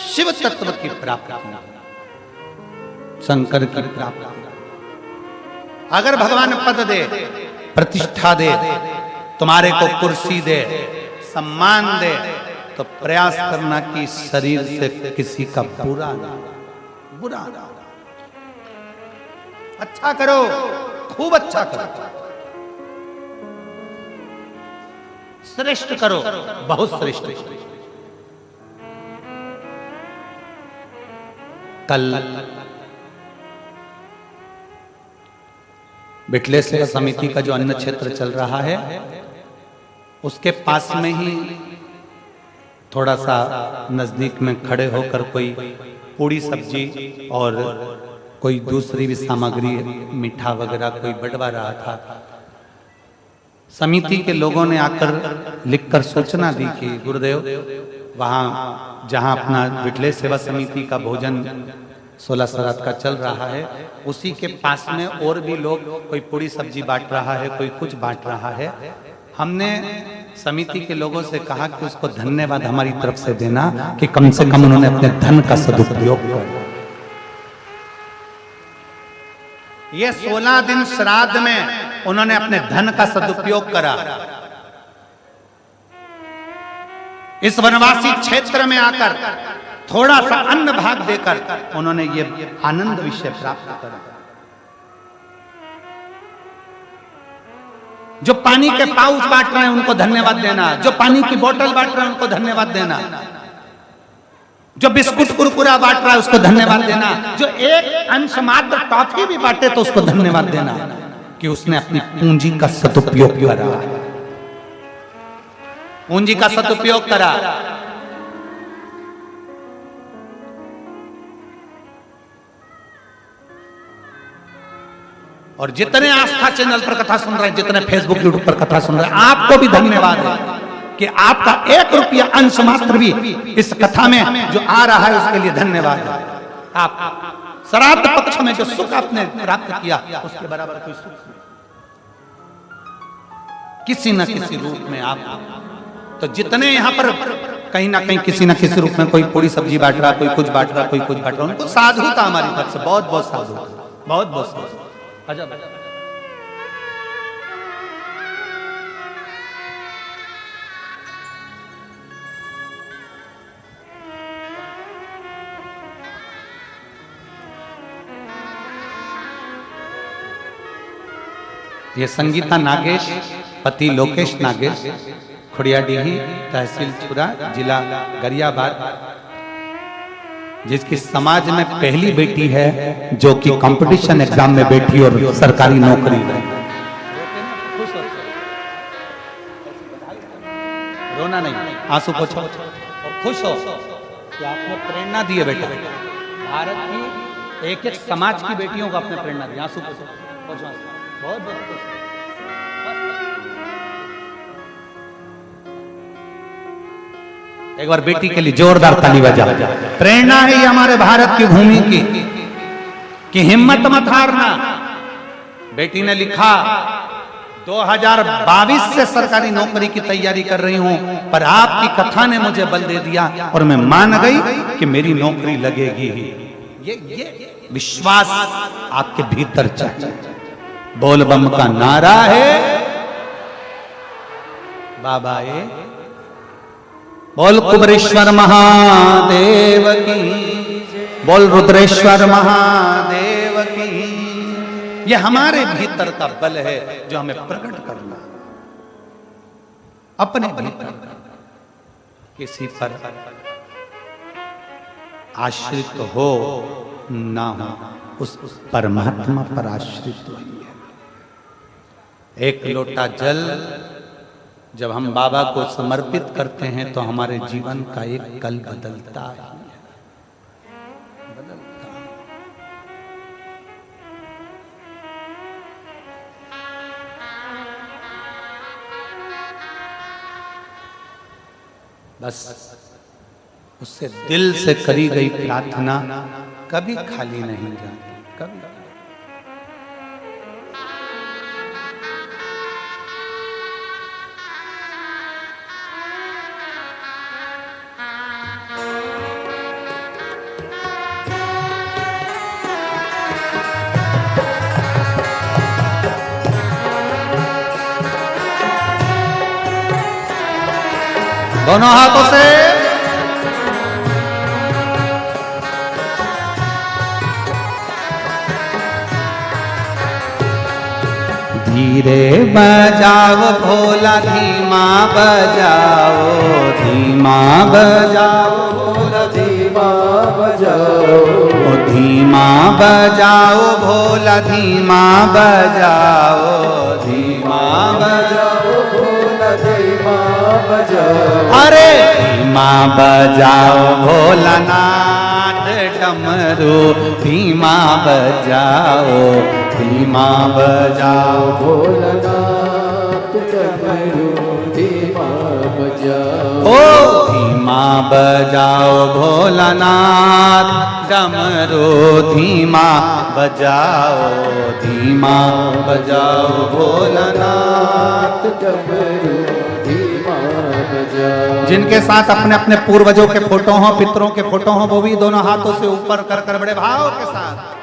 शिव तत्व की प्राप्ति, शंकर की प्राप्ति। अगर भगवान पद दे, प्रतिष्ठा दे, तुम्हारे को कुर्सी दे, सम्मान दे, तो प्रयास करना कि शरीर से किसी का बुरा ना, बुरा ना, अच्छा करो, खूब अच्छा करो, श्रेष्ठ करो, बहुत श्रेष्ठ करो। कल बिटले सेवा समिति का जो अन्न क्षेत्र चल रहा है, उसके पास में ही थोड़ा सा नजदीक में खड़े होकर कोई पूड़ी सब्जी और कोई दूसरी भी सामग्री, मीठा वगैरह कोई बंटवा रहा था। समिति के लोगों ने आकर लिखकर सूचना दी कि गुरुदेव, वहाँ जहाँ अपना बिटले सेवा समिति का भोजन 16 श्राद्ध का चल रहा है, उसी के पास में और भी लोग, कोई पूरी सब्जी बांट रहा है, कोई कुछ बांट रहा है। हमने समिति के लोगों से कहा कि उसको धन्यवाद हमारी तरफ से देना कि कम से कम उन्होंने अपने धन का सदुपयोग किया। ये 16 दिन श्राद्ध में उन्होंने अपने धन का सदुपयोग करा। इस वनवासी क्षेत्र में आकर थोड़ा सा अन्न भाग देकर उन्होंने ये आनंद विषय प्राप्त करा। जो पानी के पाउच बांट रहे हैं उनको धन्यवाद देना, जो पानी की बोतल बांट रहे हैं उनको धन्यवाद देना। जो बिस्कुट कुरकुरा बांट रहा है उसको धन्यवाद देना, जो एक अंश मात्र टॉफी भी बांटे तो उसको धन्यवाद देना कि उसने अपनी पूंजी का सदुपयोग करा, पूंजी का सदुपयोग करा। और जितने आस्था चैनल पर कथा सुन रहे हैं, जितने फेसबुक यूट्यूब पर कथा सुन रहे हैं, आपको भी धन्यवाद है कि आपका 1 रुपया अंश मात्र भी इस कथा में जो आ रहा है उसके लिए धन्यवाद है। आप श्राद्ध पक्ष में जो सुख आपने प्राप्त किया उसके बराबर कोई सुख नहीं, किसी न किसी रूप में आप। तो जितने यहाँ पर कहीं ना कहीं किसी न किसी रूप में कोई पूरी सब्जी बांट रहा, कोई कुछ बांट रहा, कोई कुछ बांट रहा, उनको साधुता हमारी तरफ से बहुत बहुत साधुता, बहुत बहुत साधु। ये संगीता नागेश, पति लोकेश नागेश, खुड़ियाडीही, तहसील चुरा, जिला गरियाबाद, जिसकी समाज में पहली बेटी है जो कि कंपटीशन एग्जाम में बैठी और सरकारी नौकरी है। रोना नहीं, आंसू पोछो और खुश हो कि आपने प्रेरणा दी है बेटा। भारत की एक एक समाज की बेटियों को आपने प्रेरणा दी। आंसू पोछो, बहुत बहुत खुश। एक बार बेटी के लिए जोरदार ताली बजा। प्रेरणा है ये हमारे भारत की भूमि की कि हिम्मत मत हारना। बेटी ने लिखा 2022 से सरकारी नौकरी की तैयारी कर रही हूं, पर आपकी कथा ने मुझे बल दे दिया और मैं मान गई कि मेरी नौकरी लगेगी ही। ये विश्वास आपके भीतर चाहिए। बोल बम का नारा है बाबा ये, बोल कुबरेश्वर महादेव की, बोल रुद्रेश्वर महादेव की। ये हमारे भीतर का बल है जो हमें प्रकट करना, अपने भीतर किसी पर आश्रित हो ना हो, उस परमात्मा पर आश्रित होइए। एक लोटा जल जब हम बाबा को समर्पित करते हैं तो हमारे जीवन का एक कल बदलता है, बदलता। बस उससे दिल से करी गई प्रार्थना कभी खाली नहीं जाती, कभी। दोनों हाथों से धीरे बजाओ भोला, धीमा बजाओ, धीमा बजाओ भोला, धीमा बजाओ, धीमा बजाओ भोला, धीमा बजाओ, धीमा बजाओ भोला, धीमा बजाओ। अरे धीमा बजाओ भोलानाथ डमरू, धीमा बजाओ, धीमा बजाओ भोलानाथ डमरू, धीमा बजाओ। ओ धीमा बजाओ भोलानाथ डमरू, धीमा बजाओ, धीमा बजाओ भोलानाथ डमरू, धीमा बजाओ। जिनके साथ अपने अपने पूर्वजों के फोटो हों, पितरों के फोटो हों, वो भी दोनों हाथों से ऊपर कर कर बड़े भाव के साथ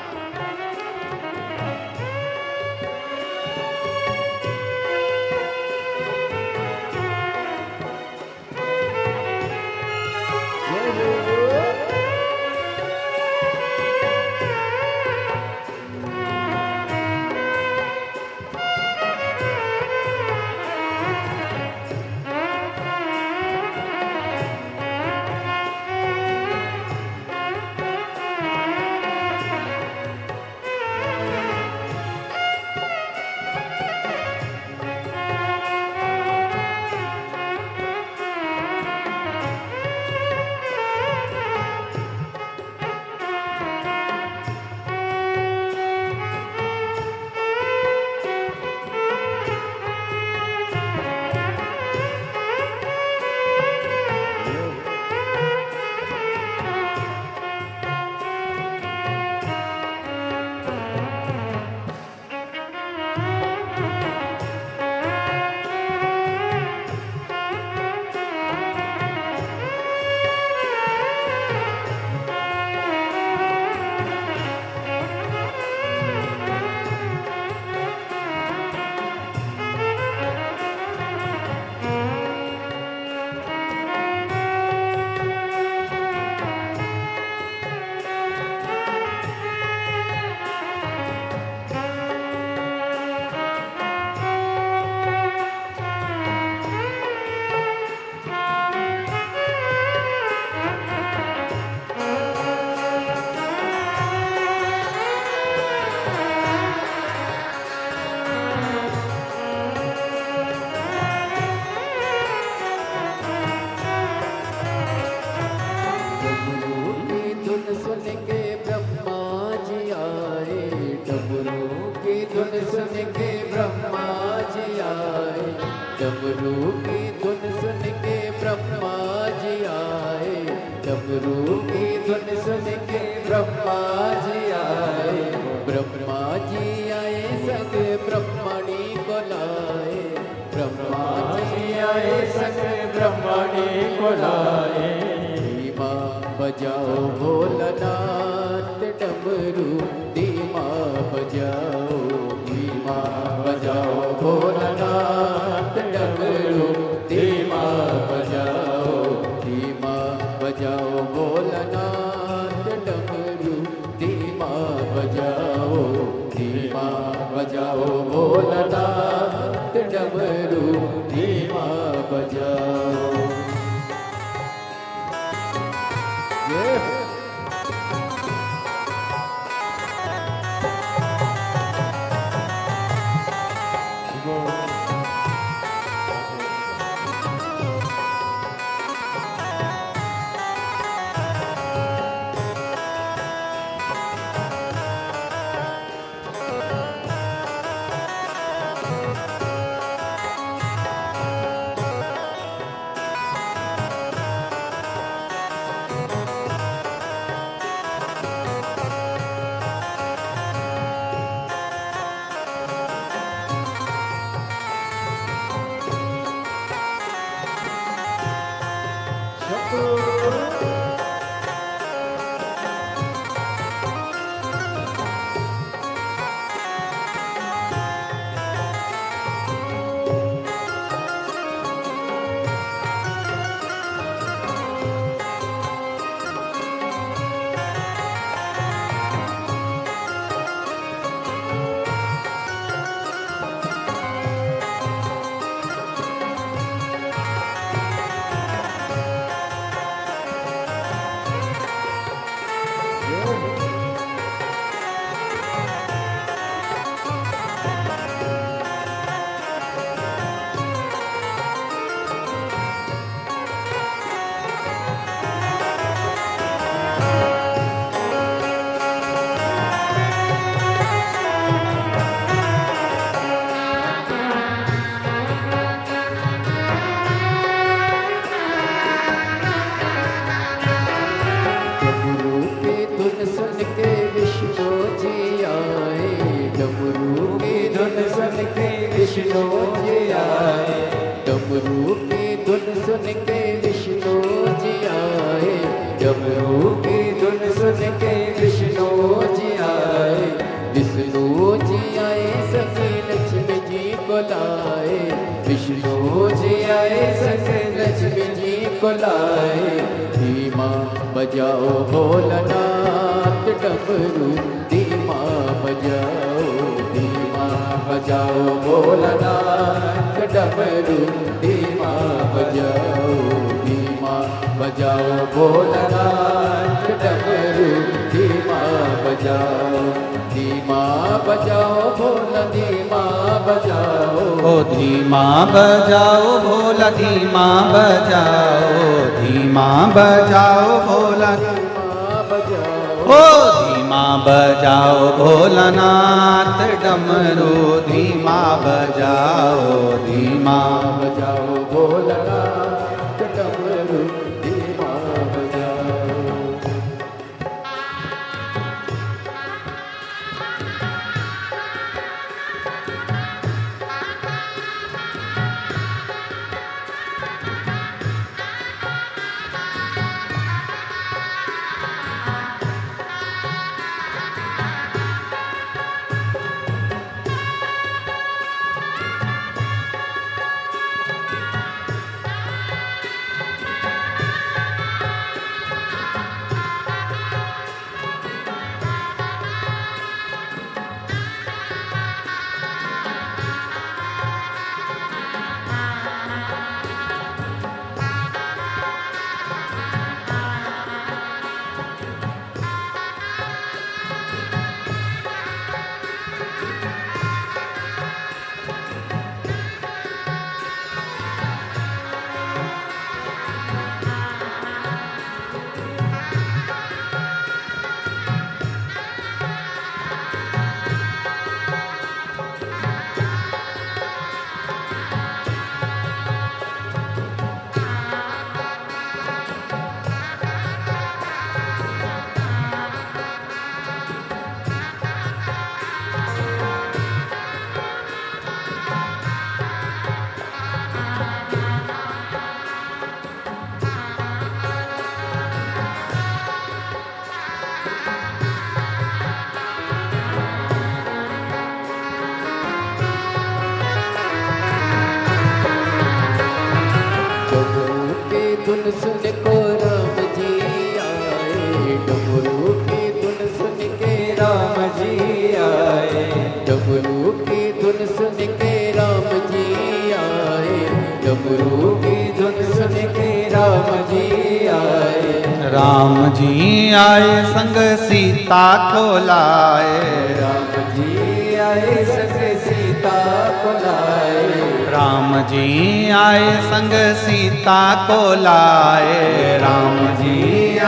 डमरू की धुन सुन के ब्रह्मा जी आए, डमरू की धुन सुन के ब्रह्मा जी आए, ब्रह्मा जी आए संग ब्रह्मणी को लाए, ब्रह्मा जी आए संग ब्रह्मणी को लाए। धीमा बजाओ भोलानाथ डमरू, धीमा बजाओ, धीमा बजाओ भोलानाथ डमरू, धीमा बजाओ, धीमा बजाओ भोलानाथ डमरू, धीमा बजाओ, धीमा बजाओ भोलानाथ डमरू, धीमा बजाओ। विष्णु जी आए, डमरू की धुन सुन के विष्णु जी आए, डमरू की धुन सुन के विष्णु जी आए, विष्णु जी आए सखी लक्ष्मी जी को लाए, विष्णु जी आए सखी लक्ष्मी जी को लाए। धीमा बजाओ भोलानाथ डमरू, धीमा बजाओ, धीमा बजाओ भोलानाथ डमरू, धीमा बजाओ, धीमा बजाओ भोलानाथ डमरू, धीमा बजाओ, धीमा बजाओ भोला, धीमा बजाओ, ओ धीमा बजाओ भोला, धीमा बजाओ, धीमा बजाओ भोला, ओ धीमा बजाओ भोलानाथ डमरू, धीमा बजाओ, धीमा बजाओ भोलानाथ डमरू, धीमा बजाओ। सुन को राम जी आए, डमरू की धुन सुन के राम जी आए, डमरू की धुन सुन के राम जी आए, डमरू की धुन सुन के राम जी आए। राम जी आए संग सीता को लाए, राम जी आए संग सीता को लाए, राम जी आए संग सीता को लाए, राम जी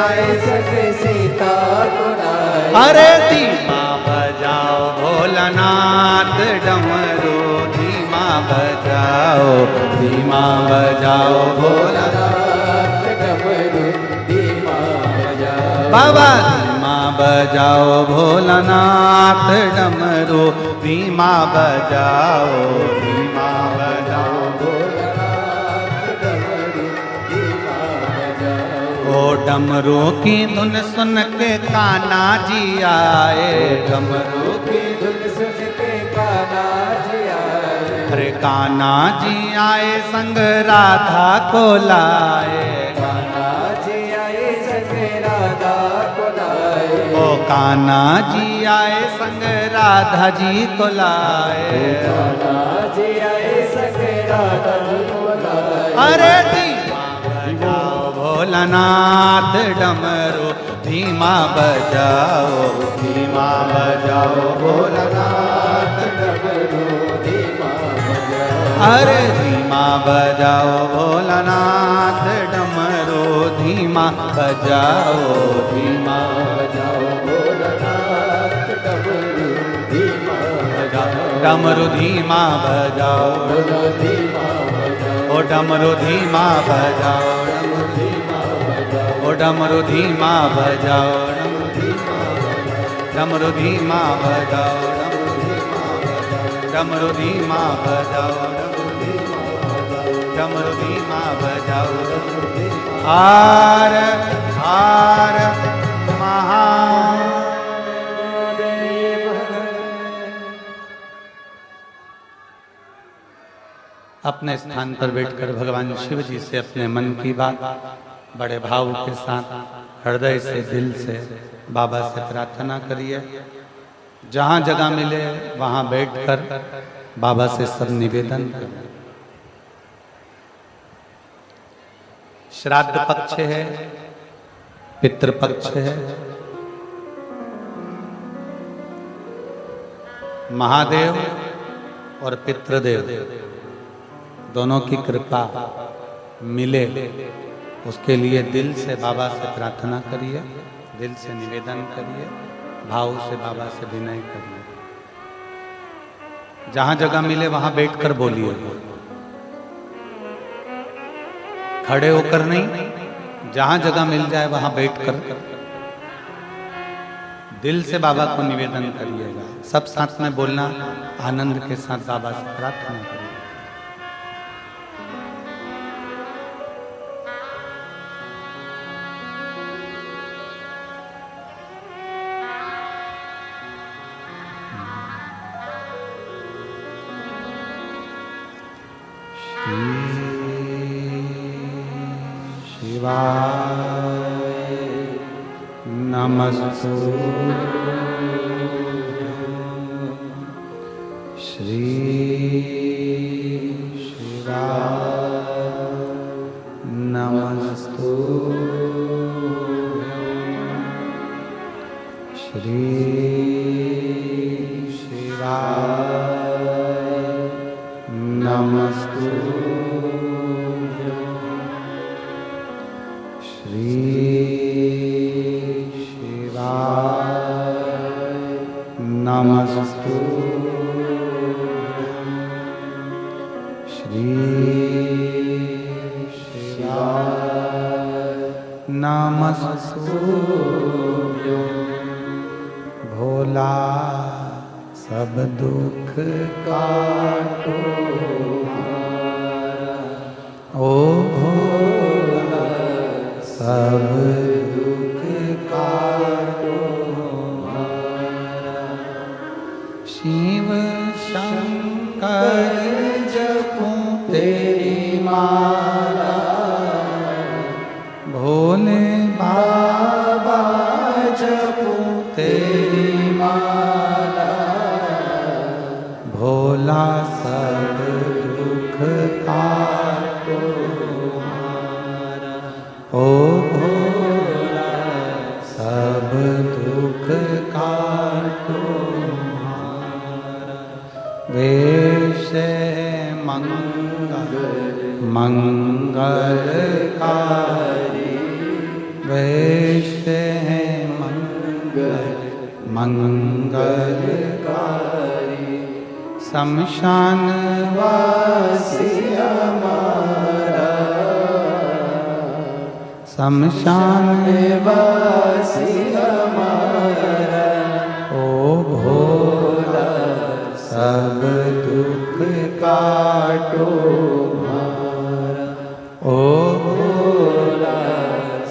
आए संग सीता को लाए। अरे धीमा बजाओ भोलानाथ डमरू, धीमा बजाओ, धीमा बजाओ भोलानाथ डमरू, धीमा बजाओ बाबा, धीमा बजाओ भोलानाथ डमरू, धीमा बजाओ, धीमा बजाओ भोलानाथ डमरू, धीमा बजाओ। ओ डमरू की धुन सुन के कान्हा जी आए, डमरू की धुन सुन के कान्हा जी आए, अरे कान्हा जी आए संग राधा को लाए, कान्हा जी आए संग राधा को लाए, ओ कान्हा जी आए संग राधा जी को लाए, कान्हा जी आए संग राधा जी को लाए। अरे धीमा बजाओ भोलानाथ डमरू, धीमा बजाओ, धीमा बजाओ भोलानाथ डमरू, धीमा बजाओ। अरे धीमा बजाओ भोलानाथ डमरू, धीमा बजाओ, धीमा बजाओ भोलानाथ डमरू, धीमा बजाओ। डमरू धीमा बजाओ, बोलो धीमा बजाओ, ओ डमरू धीमा बजाओ, डमरू धीमा बजाओ, ओ डमरू धीमा बजाओ, डमरू धीमा बजाओ, डमरू धीमा बजाओ, डमरू धीमा बजाओ। हार हार महादेव। अपने स्थान पर बैठकर भगवान शिव जी से अपने मन की बात बड़े भाव के साथ हृदय से, दिल से बाबा से प्रार्थना करिए। जहाँ जगह मिले वहाँ बैठकर बाबा से सब निवेदन करें। श्राद्ध पक्ष है, पितृ पक्ष है, महादेव और पितृदेव दोनों की कृपा मिले, उसके लिए दिल से बाबा से प्रार्थना करिए, दिल से निवेदन करिए, भाव से बाबा से विनय करिए। जहां जगह मिले वहां बैठकर बोलिए, खड़े होकर नहीं, जहां जगह मिल जाए वहां बैठकर दिल से बाबा को निवेदन करिएगा। सब साथ में बोलना, आनंद के साथ बाबा से प्रार्थना करिए। शिवाय नमस्तुभ्यं, श्री शिवाय नमस्तुभ्यं, श्री शिवाय नमस्तुभ्यं, श्री शिवाय नमस्तुभ्यं, श्री शिवाय नमस्तुभ्यं। भोला सब दुख काटो ओ भोला, सब दुख काटो शिव शंकर जपूं तेरी माला, मंगल मंगलकारी, वैश्य हैं मंगल मंगलकारी, शमशान वासी हमारा, शमशान वासी हमारा, ओ भोला सब दुख काटो हमारा, ओ भोला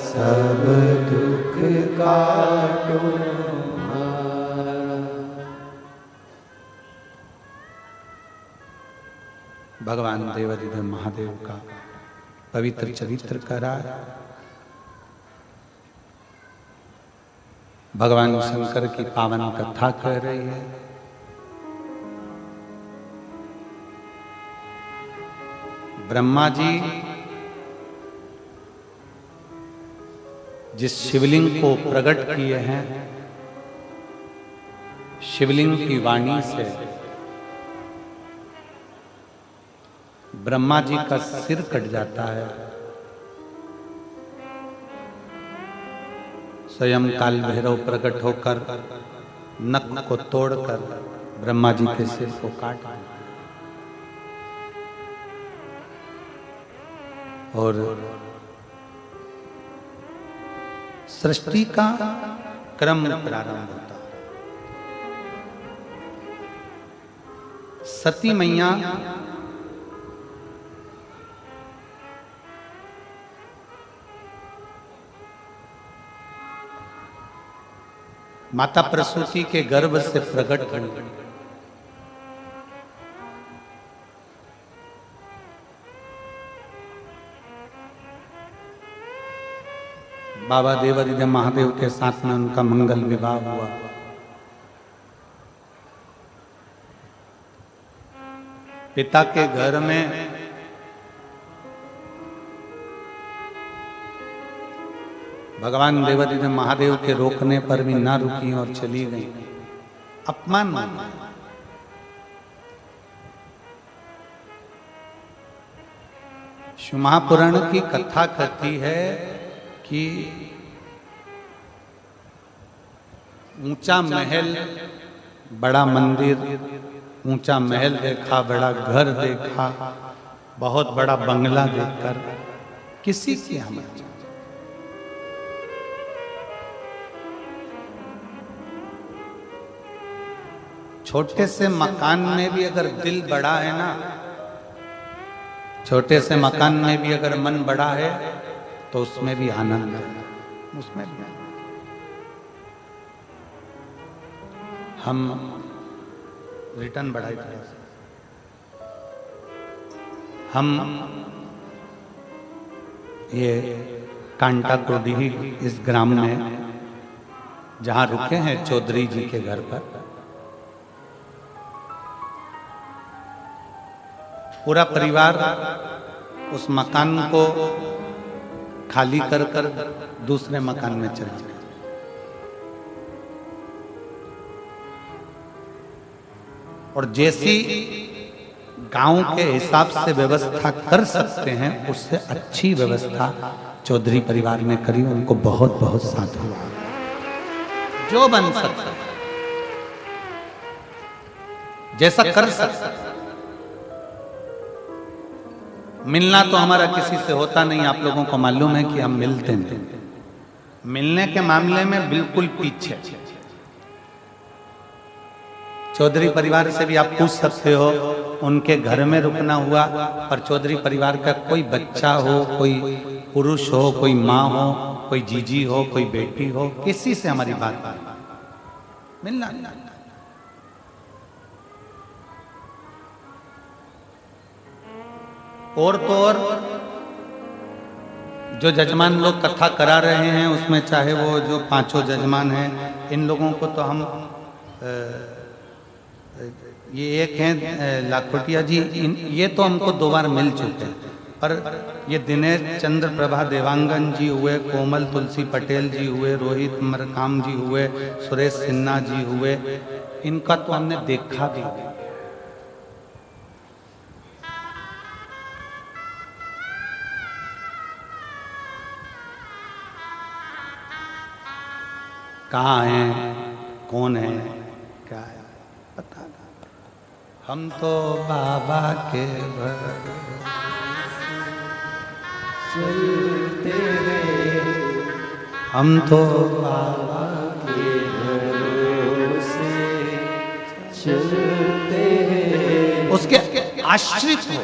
सब दुख काटो हमारा। भगवान देवाधिदेव महादेव का पवित्र चरित्र करा, भगवान शंकर की पावन कथा कर रही है। ब्रह्मा जी जिस शिवलिंग को प्रकट किए हैं, शिवलिंग की वाणी से ब्रह्मा जी का सिर कट जाता है। स्वयं काल भैरव प्रकट होकर नख को तोड़कर ब्रह्मा जी के सिर को काट दिया और सृष्टि का क्रम प्रारंभ होता है। सती मैया माता प्रसूति के गर्भ से प्रकट हुई। बाबा देवाधिदेव महादेव के साथ में उनका मंगल विवाह हुआ। पिता के घर में भगवान देवाधिदेव महादेव के रोकने पर भी ना रुकी और चली गई। अपमान माना। शिव महापुराण की कथा कहती है कि ऊंचा महल, बड़ा मंदिर, ऊंचा महल देखा, बड़ा घर देखा, बहुत बड़ा बंगला देखकर किसी की हम छोटे से मकान में भी अगर दिल बड़ा है ना, छोटे से मकान में भी अगर मन बड़ा है तो उसमें भी आनंद है, उसमें भी आनंद। हम रिटर्न बढ़ाई थे, हम ये कांटा क्रोडी इस ग्राम में जहां रुके हैं चौधरी जी के घर पर, पूरा परिवार उस मकान को खाली कर कर दूसरे मकान में चला गया। और जैसी गांव के हिसाब से व्यवस्था कर सकते हैं उससे अच्छी व्यवस्था चौधरी परिवार ने करी। उनको बहुत बहुत साधुवाद। जो बन सकता है, जैसा कर सकता है। मिलना तो हमारा किसी से होता नहीं, आप लोगों को मालूम है कि हम मिलते हैं। मिलने के मामले में बिल्कुल पीछे। चौधरी परिवार से भी आप पूछ सकते हो, उनके घर में रुकना हुआ, पर चौधरी परिवार का कोई बच्चा हो, कोई पुरुष हो, कोई माँ हो, कोई जीजी हो, कोई बेटी हो, किसी से हमारी बात मिलना। और तो और जो जजमान लोग कथा करा रहे हैं उसमें चाहे वो जो पांचों जजमान हैं, इन लोगों को तो हम ये एक हैं लाखोटिया जी, ये तो हमको 2 बार मिल चुके हैं, पर ये दिनेश चंद्र प्रभा देवांगन जी हुए, कोमल तुलसी पटेल जी हुए, रोहित मरकाम जी हुए, सुरेश सिन्हा जी हुए, इनका तो हमने देखा भी। कहाँ हैं, कौन है, क्या है, पता नहीं। हम तो बाबा के चलते हैं, हम तो बाबा के भरोसे चलते हैं। उसके आश्रित हो।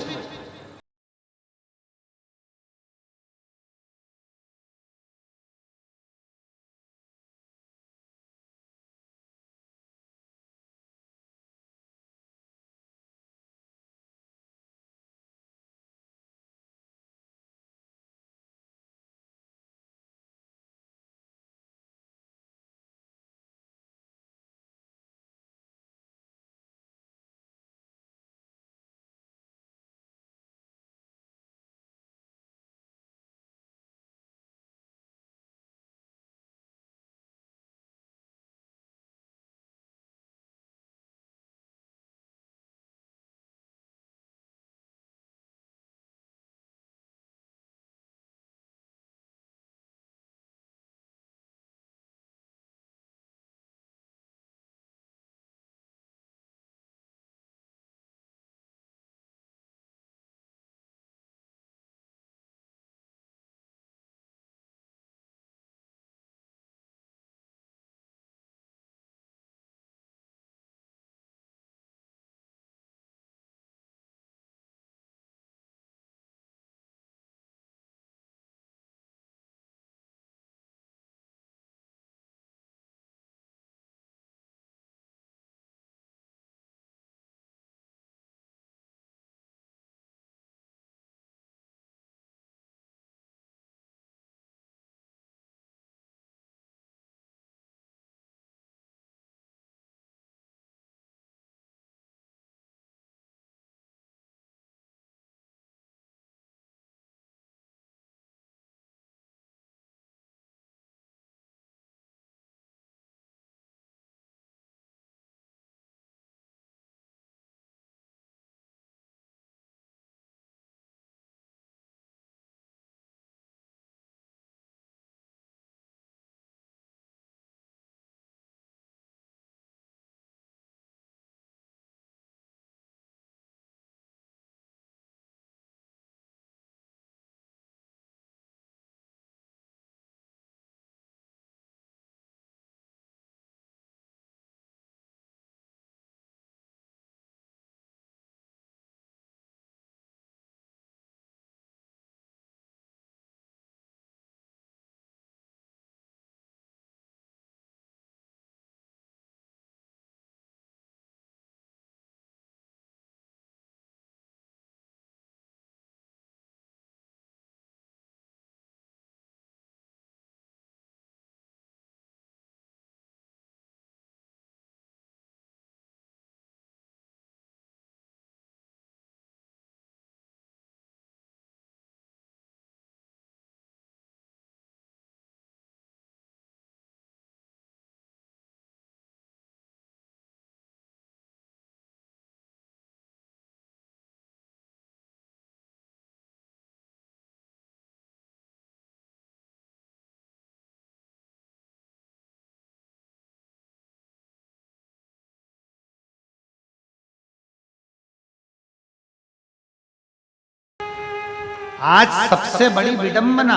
आज सबसे बड़ी विडंबना,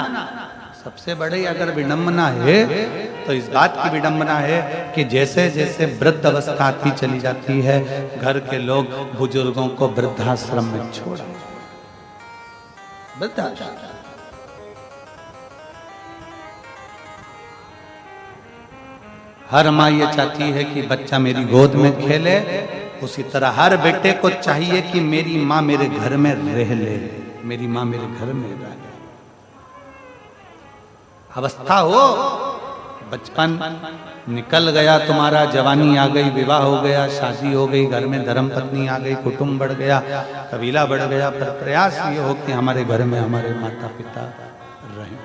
सबसे बड़ी अगर विडंबना है तो इस बात की विडंबना है कि जैसे जैसे वृद्ध अवस्था आती चली जाती है, घर के लोग बुजुर्गों को वृद्धाश्रम में छोड़ा। वृद्धाश्रम हर माँ ये चाहती है कि बच्चा मेरी गोद में खेले, उसी तरह हर बेटे को चाहिए कि मेरी माँ मेरे घर में रह ले, मेरी माँ मेरे घर में रहे। अवस्था हो, बचपन निकल गया तुम्हारा, जवानी आ गई, विवाह हो गया, शादी हो गई, घर में धर्म पत्नी आ गई, कुटुंब बढ़ गया, कबीला बढ़ गया, पर प्रयास ये हो कि हमारे घर में हमारे माता पिता रहें,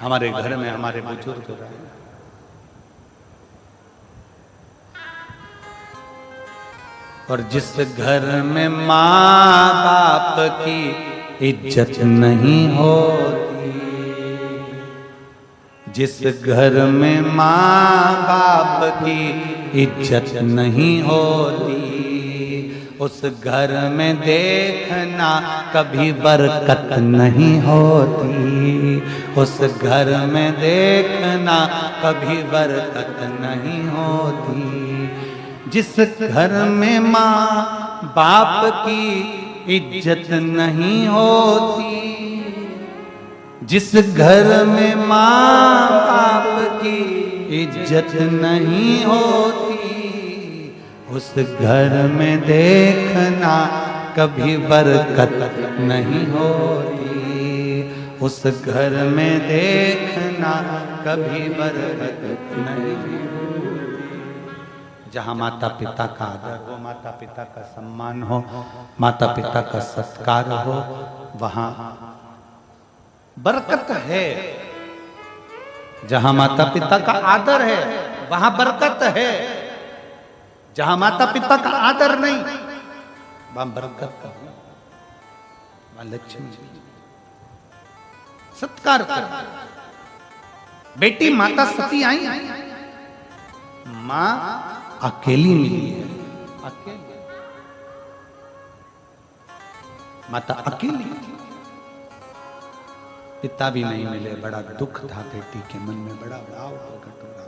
हमारे घर में हमारे बुजुर्ग रहें। और जिस घर में माँ बाप की इज्जत नहीं होती, जिस घर में माँ बाप की इज्जत नहीं होती, उस घर में देखना कभी बरकत नहीं होती। उस घर में देखना कभी बरकत नहीं होती। जिस घर में माँ बाप की इज्जत नहीं होती, जिस घर में माँ बाप की इज्जत नहीं होती, उस घर में देखना कभी बरकत नहीं होती। उस घर में देखना कभी बरकत नहीं होती। जहाँ माता पिता का आदर हो, माता पिता का सम्मान हो, माता पिता का सत्कार हो, वहाँ बरकत है। जहां माता पिता का आदर है वहां बरकत है। जहां माता पिता का आदर नहीं वहां बरकत नहीं, वहां लक्ष्मी सत्कार कर। बेटी माता सती आई, मां अकेली मिली है, अकेली माता अकेली, पिता भी नहीं मिले। बड़ा दुख था बेटी के मन में, बड़ा भाव प्रकट हो रहा।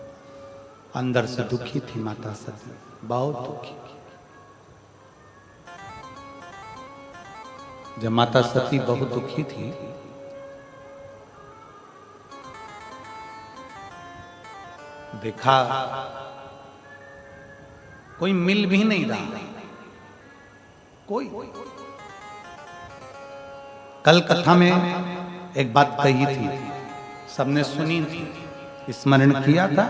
अंदर से दुखी थी माता सती, बहुत दुखी। जब माता सती बहुत दुखी थी, देखा कोई मिल भी नहीं रहा, कोई। कल कथा में एक बात कही थी, सबने सुनी थी, स्मरण किया था।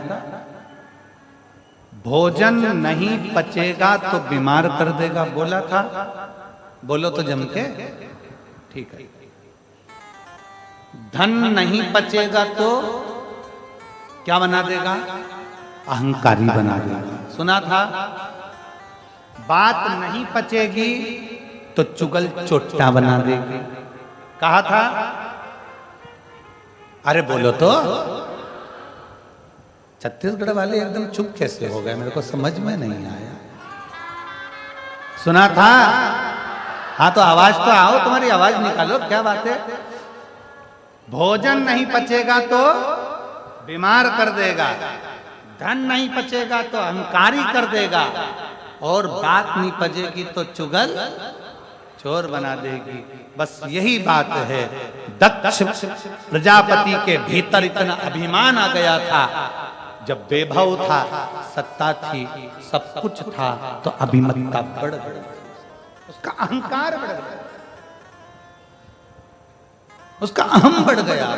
भोजन नहीं पचेगा तो बीमार कर देगा, बोला था। बोलो तो जम के, ठीक है। धन नहीं पचेगा तो क्या बना देगा? अहंकारी बना देगा, सुना था। बात नहीं पचेगी तो चुगल चोट्टा बना देगी, कहा था। अरे बोलो तो। छत्तीसगढ़ वाले एकदम चुप कैसे हो गए, मेरे को समझ में नहीं आया। सुना था? हाँ तो आवाज तो आओ, तुम्हारी आवाज निकालो, क्या बात है। भोजन नहीं पचेगा तो बीमार कर देगा, धन नहीं पचेगा तो अहंकारी कर देगा, और बात नहीं पचेगी तो चुगल चोर बना देगी। बस यही बात है। दक्ष प्रजापति के भीतर इतना अभिमान आ गया था, जब वैभव था, सत्ता थी, सब कुछ था, तो अभिमतता बढ़ गई, उसका अहंकार बढ़ गया, उसका अहम बढ़ गया।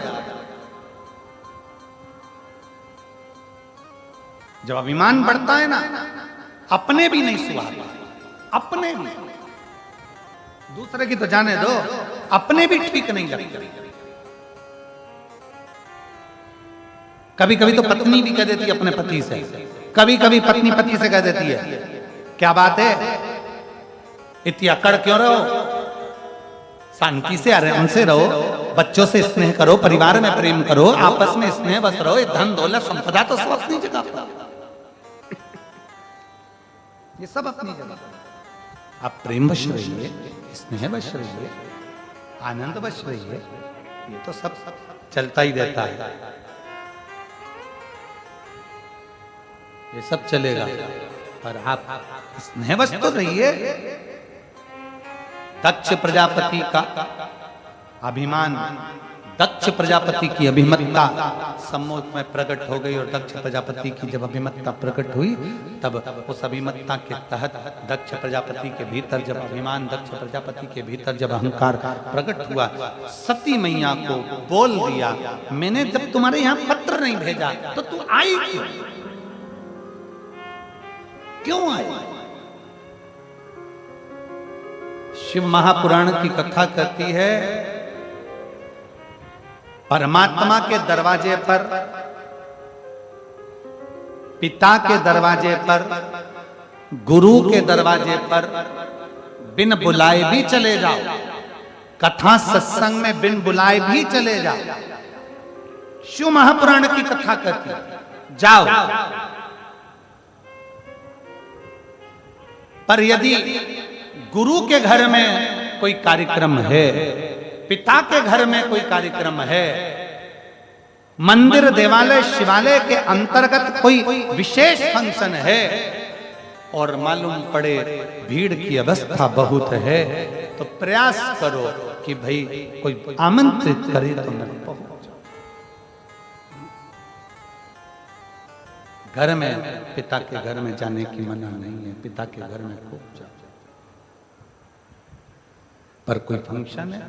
जब अभिमान बढ़ता है ना, अपने भी नहीं सुहाता, अपने भी, दूसरे की तो जाने दो, अपने भी ठीक नहीं लगते। कभी कभी तो पत्नी भी कह देती है अपने पति से, कभी कभी पत्नी पति से कह देती है, क्या बात है, इतनी अकड़ क्यों रहो, शांति से आराम से रहो, बच्चों से स्नेह करो, परिवार में प्रेम करो, आपस में स्नेह बस रहो, ये धन दौलत संपदा तो सब अपनी जगह पर, ये सब अपनी जगह। आप प्रेम वश रहिए, स्नेह वश रहिए, आनंद वश रहिए, ये तो सब चलता ही रहता है, ये सब चलेगा, पर आप स्नेह वश तो रहिए। दक्ष प्रजापति का अभिमान, दक्ष प्रजापति की अभिमतता सम्मोह में प्रकट हो गई, और दक्ष प्रजापति की जब अभिमतता प्रकट हुई, तब उस अभिमतता के तहत दक्ष प्रजापति के भीतर जब अभिमान, दक्ष प्रजापति के भीतर जब अहंकार प्रकट हुआ, सती मैया को बोल दिया, मैंने जब तुम्हारे यहाँ पत्र नहीं भेजा तो तू आई क्यों, क्यों आई? शिव महापुराण की कथा कहती है, परमात्मा के दरवाजे पर, पिता के दरवाजे पर, गुरु के दरवाजे पर बिन बुलाए भी चले जाओ, कथा सत्संग में बिन बुलाए भी चले जाओ, शिव महापुराण की कथा कहती है, जाओ। पर यदि गुरु के घर में कोई कार्यक्रम है, पिता के घर में कोई कार्यक्रम है, मंदिर देवालय शिवालय के अंतर्गत कोई विशेष फंक्शन है और मालूम पड़े भीड़ की अवस्था बहुत है, तो प्रयास करो कि भाई कोई आमंत्रित करे तो मैं पहुंच। घर में पिता के घर में जाने की मना नहीं है, पिता के घर में खूब जाओ। पर कोई फंक्शन है,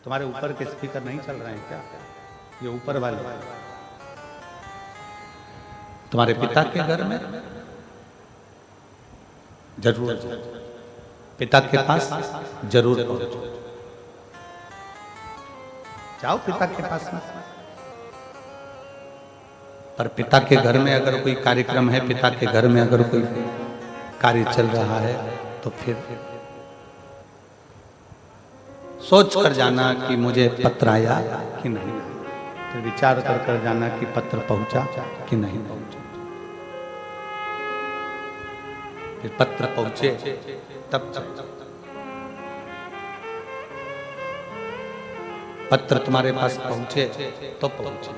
तुम्हारे ऊपर के स्पीकर नहीं चल रहे हैं क्या? ये ऊपर वाले तुम्हारे पिता के घर में जरूर जाओ, पिता के पास जरूर पहुंचो। जाओ पिता के पास में। पर पिता के घर में अगर कोई कार्यक्रम है, पिता के घर में अगर कोई कार्य चल रहा है, तो फिर सोच कर जाना कि मुझे पत्र आया कि नहीं, फिर विचार कर जाना कि पत्र पहुंचा कि नहीं पहुंचा। फिर पत्र पहुंचे तब चल। पत्र तुम्हारे पास पहुंचे तो पहुंचे।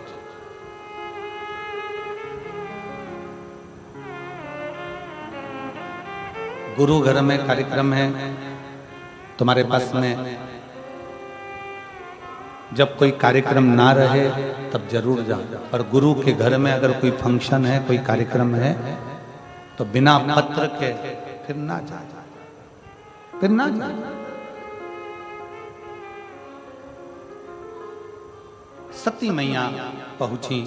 गुरु घर में कार्यक्रम है, तुम्हारे पास में जब कोई कार्यक्रम ना रहे तब जरूर जाओ। पर गुरु के घर में अगर कोई फंक्शन है, कोई कार्यक्रम है, तो बिना पत्र के फिर ना जाओ, फिर ना जाओ। सती मैया पहुंची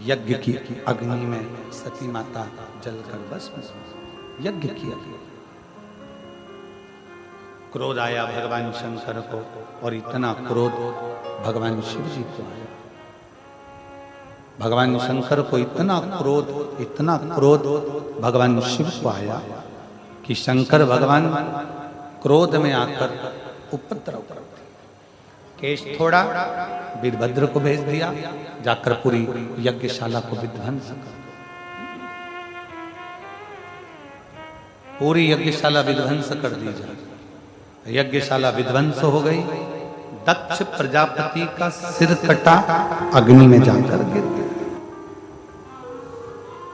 यज्ञ की अग्नि में, सती माता जलकर बस यज्ञ किया। क्रोध आया भगवान शंकर को, और इतना क्रोध भगवान शिव जी को आया। भगवान शंकर को इतना क्रोध भगवान शिव को आया कि शंकर भगवान क्रोध में आकर उपद्रव कर दिया। केश थोड़ा, वीरभद्र को भेज दिया, जाकर पूरी यज्ञशाला को विध्वंस कर, पूरी यज्ञशाला विध्वंस कर दी जाए। यज्ञशाला विध्वंस हो गई। दक्ष प्रजापति का सिर कटा, अग्नि में जाकर गिर गया,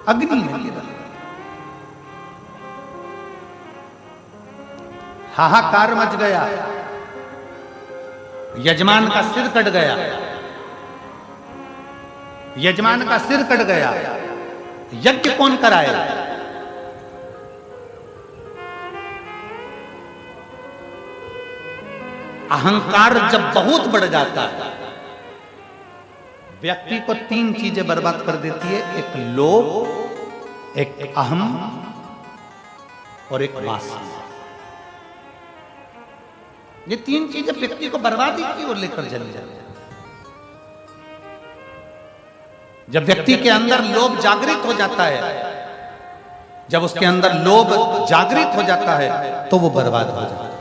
अग्नि में गिरा। हाहाकार मच गया, यजमान का सिर कट गया, यजमान का सिर कट गया। यज्ञ कौन कराए? अहंकार जब बहुत बढ़ जाता है, व्यक्ति को तीन चीजें बर्बाद कर देती है। एक लोभ, एक अहम और एक वासना। ये तीन चीजें व्यक्ति को बर्बादी की ओर लेकर चली जाती है। जब व्यक्ति के अंदर लोभ जागृत हो जाता है, जब उसके अंदर लोभ जागृत हो जाता है, तो वो बर्बाद हो जाता है।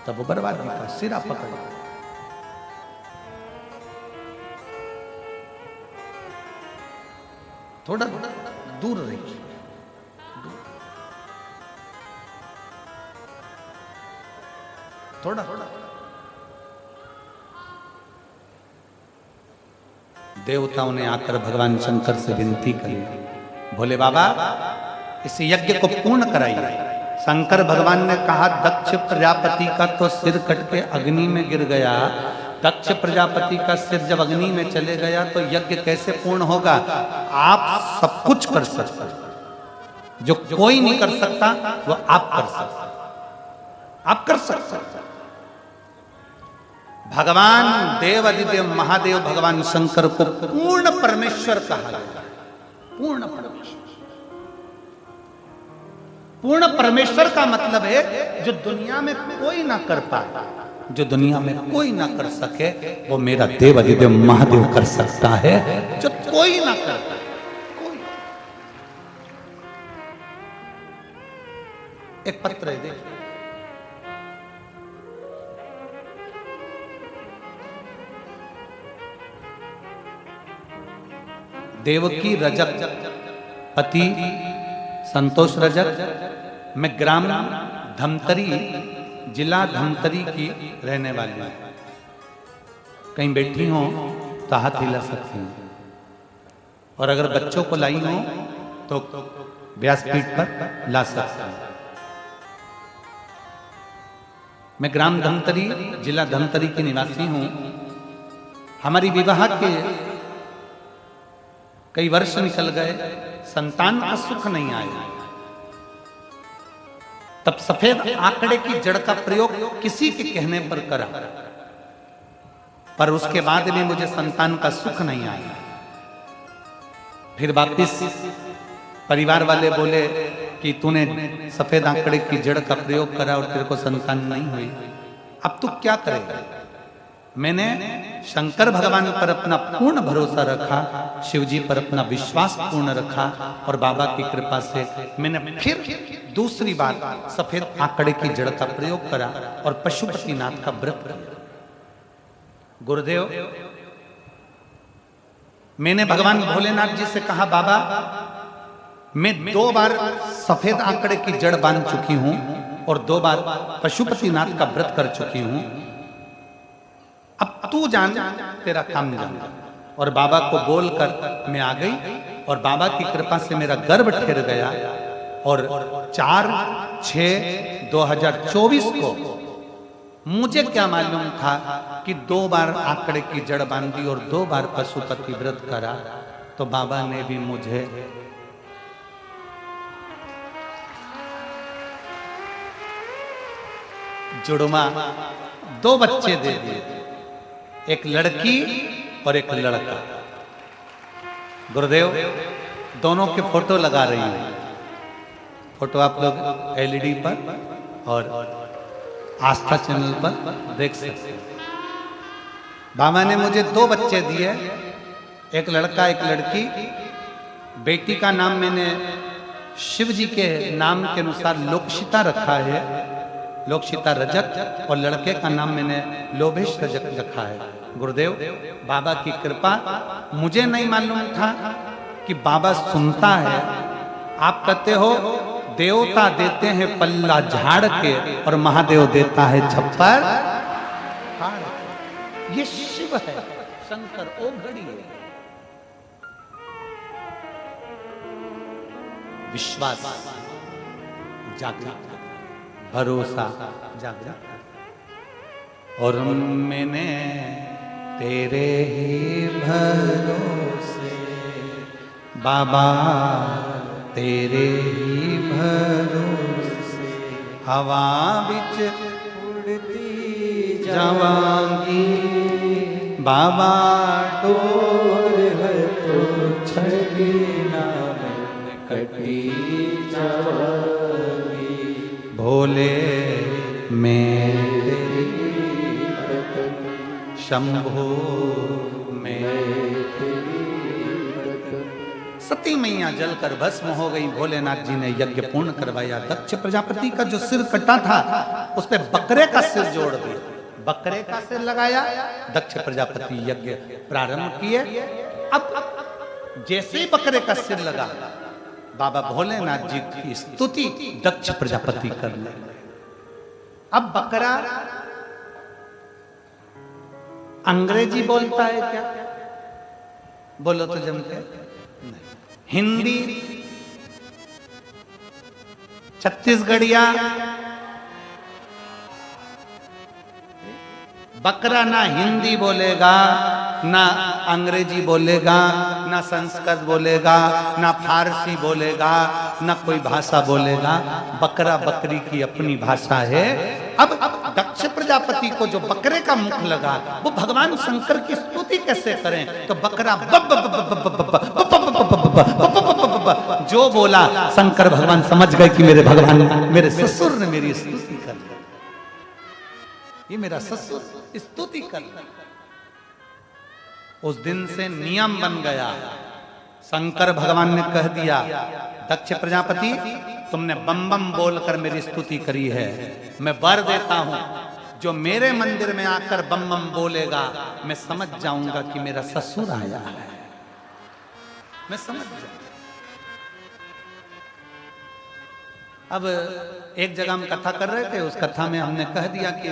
तब वो बर्बादी का सिरा पकड़। थोड़ा दूर रहिए, थोड़ा। देवताओं ने आकर भगवान शंकर से विनती करी, भोले बाबा इस यज्ञ को पूर्ण कराइए। शंकर भगवान ने कहा, दक्ष प्रजापति का तो सिर कट के अग्नि में गिर गया। दक्ष प्रजापति का सिर जब अग्नि में चले गया तो यज्ञ कैसे पूर्ण होगा? आप सब कुछ कर सकते, जो कोई नहीं कर सकता वो आप कर सकते, आप कर सकते। भगवान देव अधिदेव महादेव भगवान शंकर को पूर्ण परमेश्वर कहा गया। पूर्ण परमेश्वर, पूर्ण परमेश्वर का मतलब है जो दुनिया में कोई ना कर पाए, जो दुनिया में कोई ना कर सके, वो मेरा देव अधिदेव महादेव कर सकता है, जो कोई ना कर पाए। कोई। एक पत्र है, देखिए देवकी रजक पति संतोष रजक, मैं ग्राम धमतरी, जिला धमतरी की रहने वाली हूँ। कहीं बैठी हो तो हाथ हिला सकती हूँ, और अगर बच्चों को लाई हो तो व्यासपीठ पर ला सकता हूँ। मैं ग्राम धमतरी, जिला धमतरी की निवासी हूँ। हमारी विवाह के कई वर्ष निकल गए, संतान का सुख नहीं आया। तब सफेद आंकड़े की जड़ का प्रयोग किसी के कहने पर करा, पर उसके बाद भी मुझे संतान का सुख नहीं आया। फिर वापिस परिवार वाले बोले कि तूने सफेद आंकड़े की जड़ का प्रयोग करा और तेरे को संतान नहीं हुई, अब तू क्या करेगा? मैंने शंकर भगवान पर अपना पूर्ण भरोसा रखा, शिव जी पर अपना विश्वास पूर्ण रखा, और बाबा की कृपा से मैंने फिर दूसरी बार सफेद आंकड़े की जड़ का प्रयोग करा और पशुपतिनाथ का व्रत किया। गुरुदेव, मैंने भगवान भोलेनाथ जी से कहा, बाबा मैं 2 बार सफेद आंकड़े की जड़ बांध चुकी हूं और 2 बार पशुपतिनाथ का व्रत कर चुकी हूं, अब तू जान, तेरा काम जान। और बाबा को बोलकर मैं आ गई, और बाबा की कृपा से मेरा गर्भ ठहर गया, और 4/6/2024 को मुझे क्या मालूम था कि 2 बार आंकड़े की जड़ बांधी और 2 बार पशुपति व्रत करा, तो बाबा ने भी मुझे जुड़वा 2 बच्चे दे दिए, एक लड़की और एक लड़का। गुरुदेव, दोनों के फोटो लगा रही हूं। फोटो आप लोग एलईडी पर और आस्था चैनल पर देख सकते हैं। बाबा ने मुझे 2 बच्चे दिए, एक लड़का एक लड़की। बेटी का नाम मैंने शिव जी के नाम के अनुसार लोकशिता रखा है, लोकशिता रजक, और लड़के का नाम मैंने लोभेश रजक रखा है। गुरुदेव, बाबा की कृपा, मुझे नहीं मालूम था कि बाबा सुनता है। आप कहते हो देवता देते हैं पल्ला झाड़ के और महादेव देता है छप्पर फाड़। ये शिव है, शंकर ओ घड़ी है। विश्वास जागृत, भरोसा जागृत, और मैंने तेरे ही भरोसे बाबा, तेरे ही भरोसे हवा बिच उड़ती जावांगी, बाबा तोर है तो छड़ी ना कटी जावांगी, भोले मैं शंभो में। सती मैया जलकर भस्म हो गई। भोलेनाथ जी ने यज्ञ पूर्ण करवाया। दक्ष प्रजापति का जो सिर कटा था उस पे बकरे का सिर जोड़ दिया, बकरे का सिर लगाया। दक्ष प्रजापति यज्ञ प्रारंभ किए। अब जैसे ही बकरे का सिर लगा, बाबा भोलेनाथ जी की स्तुति दक्ष प्रजापति करने लगे। अब बकरा अंग्रेजी बोलता है क्या? बोलो तो जमते नहीं। हिंदी, छत्तीसगढ़िया, बकरा ना हिंदी बोलेगा, ना अंग्रेजी बोलेगा, ना संस्कृत बोलेगा, ना फारसी बोलेगा, ना कोई भाषा बोलेगा। बकरा बकरी की अपनी भाषा है। अब दक्ष प्रजापति को जो बकरे का मुख लगा, वो भगवान शंकर की स्तुति कैसे करें? तो बकरा जो बोला, शंकर भगवान समझ गए कि मेरे भगवान, मेरे ससुर ने मेरी स्तुति कर ली, ये मेरा ससुर स्तुति कर ली। उस दिन से नियम बन गया। शंकर भगवान ने कह दिया, दक्ष प्रजापति तुमने बम बम बोलकर मेरी स्तुति करी है, मैं वर देता हूं, जो मेरे मंदिर में आकर बम बम बोलेगा, मैं समझ जाऊंगा कि मेरा ससुर आया है। मैं समझ जाऊं। अब एक जगह हम कथा कर रहे थे, उस कथा में हमने कह दिया कि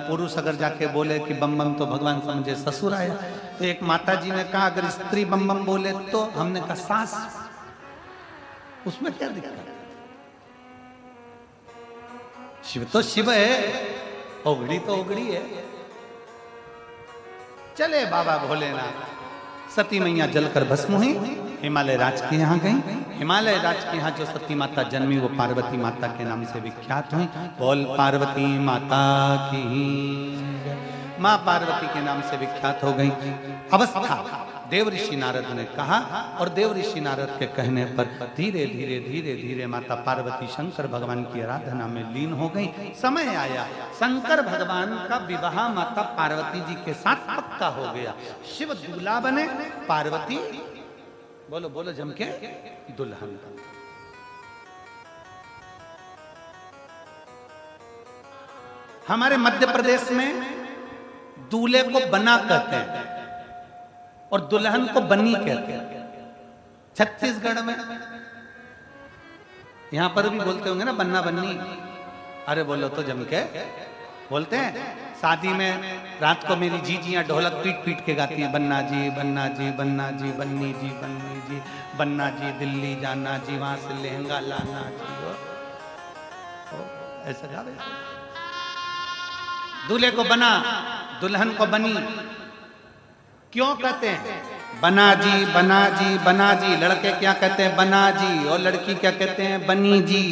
पुरुष अगर जाके बोले कि बम बम तो भगवान समझे ससुर आया। तो एक माता जी ने कहा अगर स्त्री बम बम बोले तो, हमने कहा सास, उसमें क्या दिक्कत? शिव तो शिव है, ओगड़ी तो ओगड़ी है। चले बाबा भोलेनाथ। सती मैया जलकर भस्म हुई, हिमालय राज के यहाँ गई। हिमालय राज के यहाँ जो सती माता जन्मी वो पार्वती माता के नाम से विख्यात हुई। बोल पार्वती माता की, माँ पार्वती के नाम से विख्यात हो गई। अवस्था देव ऋषि नारद ने कहा, और देव ऋषि नारद के कहने पर धीरे धीरे धीरे धीरे माता पार्वती शंकर भगवान की आराधना में लीन हो गई। समय आया, शंकर भगवान का विवाह माता पार्वती जी के साथ पक्का हो गया। शिव दूल्हा बने, पार्वती बोलो बोलो जम के दुल्हन बने। हमारे मध्य प्रदेश में दूल्हे को बना कहते हैं और दुल्हन को बन्नी कहते हैं। छत्तीसगढ़ में यहां पर भी बोलते होंगे ना बन्ना बन्नी। अरे बोलो तो जम के बोलते हैं। शादी में रात को मेरी जीजियां ढोलक पीट पीट के गाती हैं, बन्ना जी बन्ना जी बन्ना जी बन्नी जी बन्नी जी बन्ना जी दिल्ली जाना जी, वहां से लहंगा लाना जी। ऐसा गावे। दूल्हे को बना, दुल्हन को बनी। क्यों कहते हैं बना जी बना जी बना जी? लड़के क्या कहते हैं? बना जी। और लड़की क्या कहते हैं? बनी जी।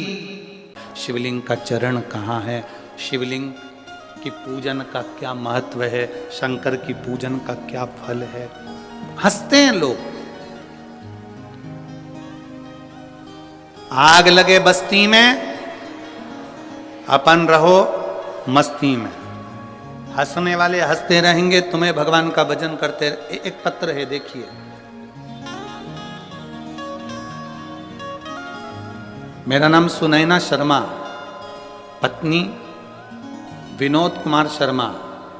शिवलिंग का चरण कहाँ है? शिवलिंग की पूजन का क्या महत्व है? शंकर की पूजन का क्या फल है? हंसते हैं लोग। आग लगे बस्ती में, अपन रहो मस्ती में। हंसने वाले हंसते रहेंगे, तुम्हें भगवान का भजन करते रहे। एक पत्र है देखिए। मेरा नाम सुनैना शर्मा, पत्नी विनोद कुमार शर्मा।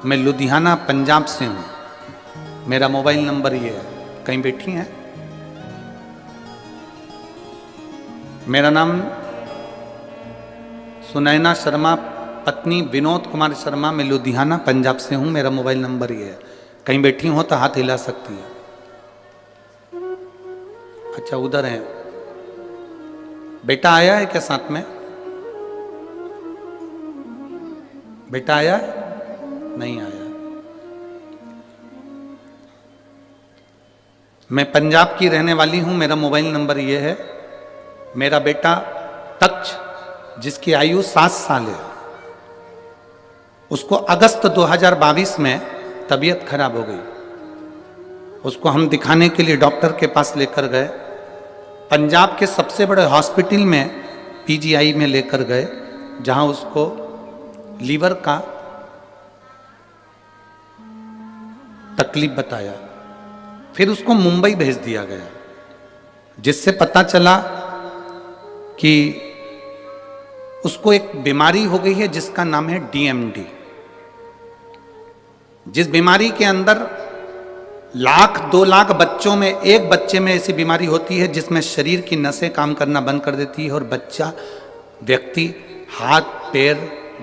मैं लुधियाना पंजाब से हूं। मेरा मोबाइल नंबर ये है। कहीं बैठी हैं? मेरा नाम सुनैना शर्मा, पत्नी विनोद कुमार शर्मा। मैं लुधियाना पंजाब से हूं। मेरा मोबाइल नंबर ये है। कहीं बैठी हो तो हाथ हिला सकती है। अच्छा उधर है। बेटा आया है क्या साथ में? बेटा आया है? नहीं आया। मैं पंजाब की रहने वाली हूं। मेरा मोबाइल नंबर ये है। मेरा बेटा तक्ष, जिसकी आयु 7 साल है, उसको अगस्त 2022 में तबीयत खराब हो गई। उसको हम दिखाने के लिए डॉक्टर के पास लेकर गए। पंजाब के सबसे बड़े हॉस्पिटल में पीजीआई में लेकर गए, जहां उसको लीवर का तकलीफ बताया। फिर उसको मुंबई भेज दिया गया, जिससे पता चला कि उसको एक बीमारी हो गई है जिसका नाम है डीएमडी। जिस बीमारी के अंदर 1,00,000-2 लाख बच्चों में एक बच्चे में ऐसी बीमारी होती है जिसमें शरीर की नसें काम करना बंद कर देती है और बच्चा व्यक्ति हाथ पैर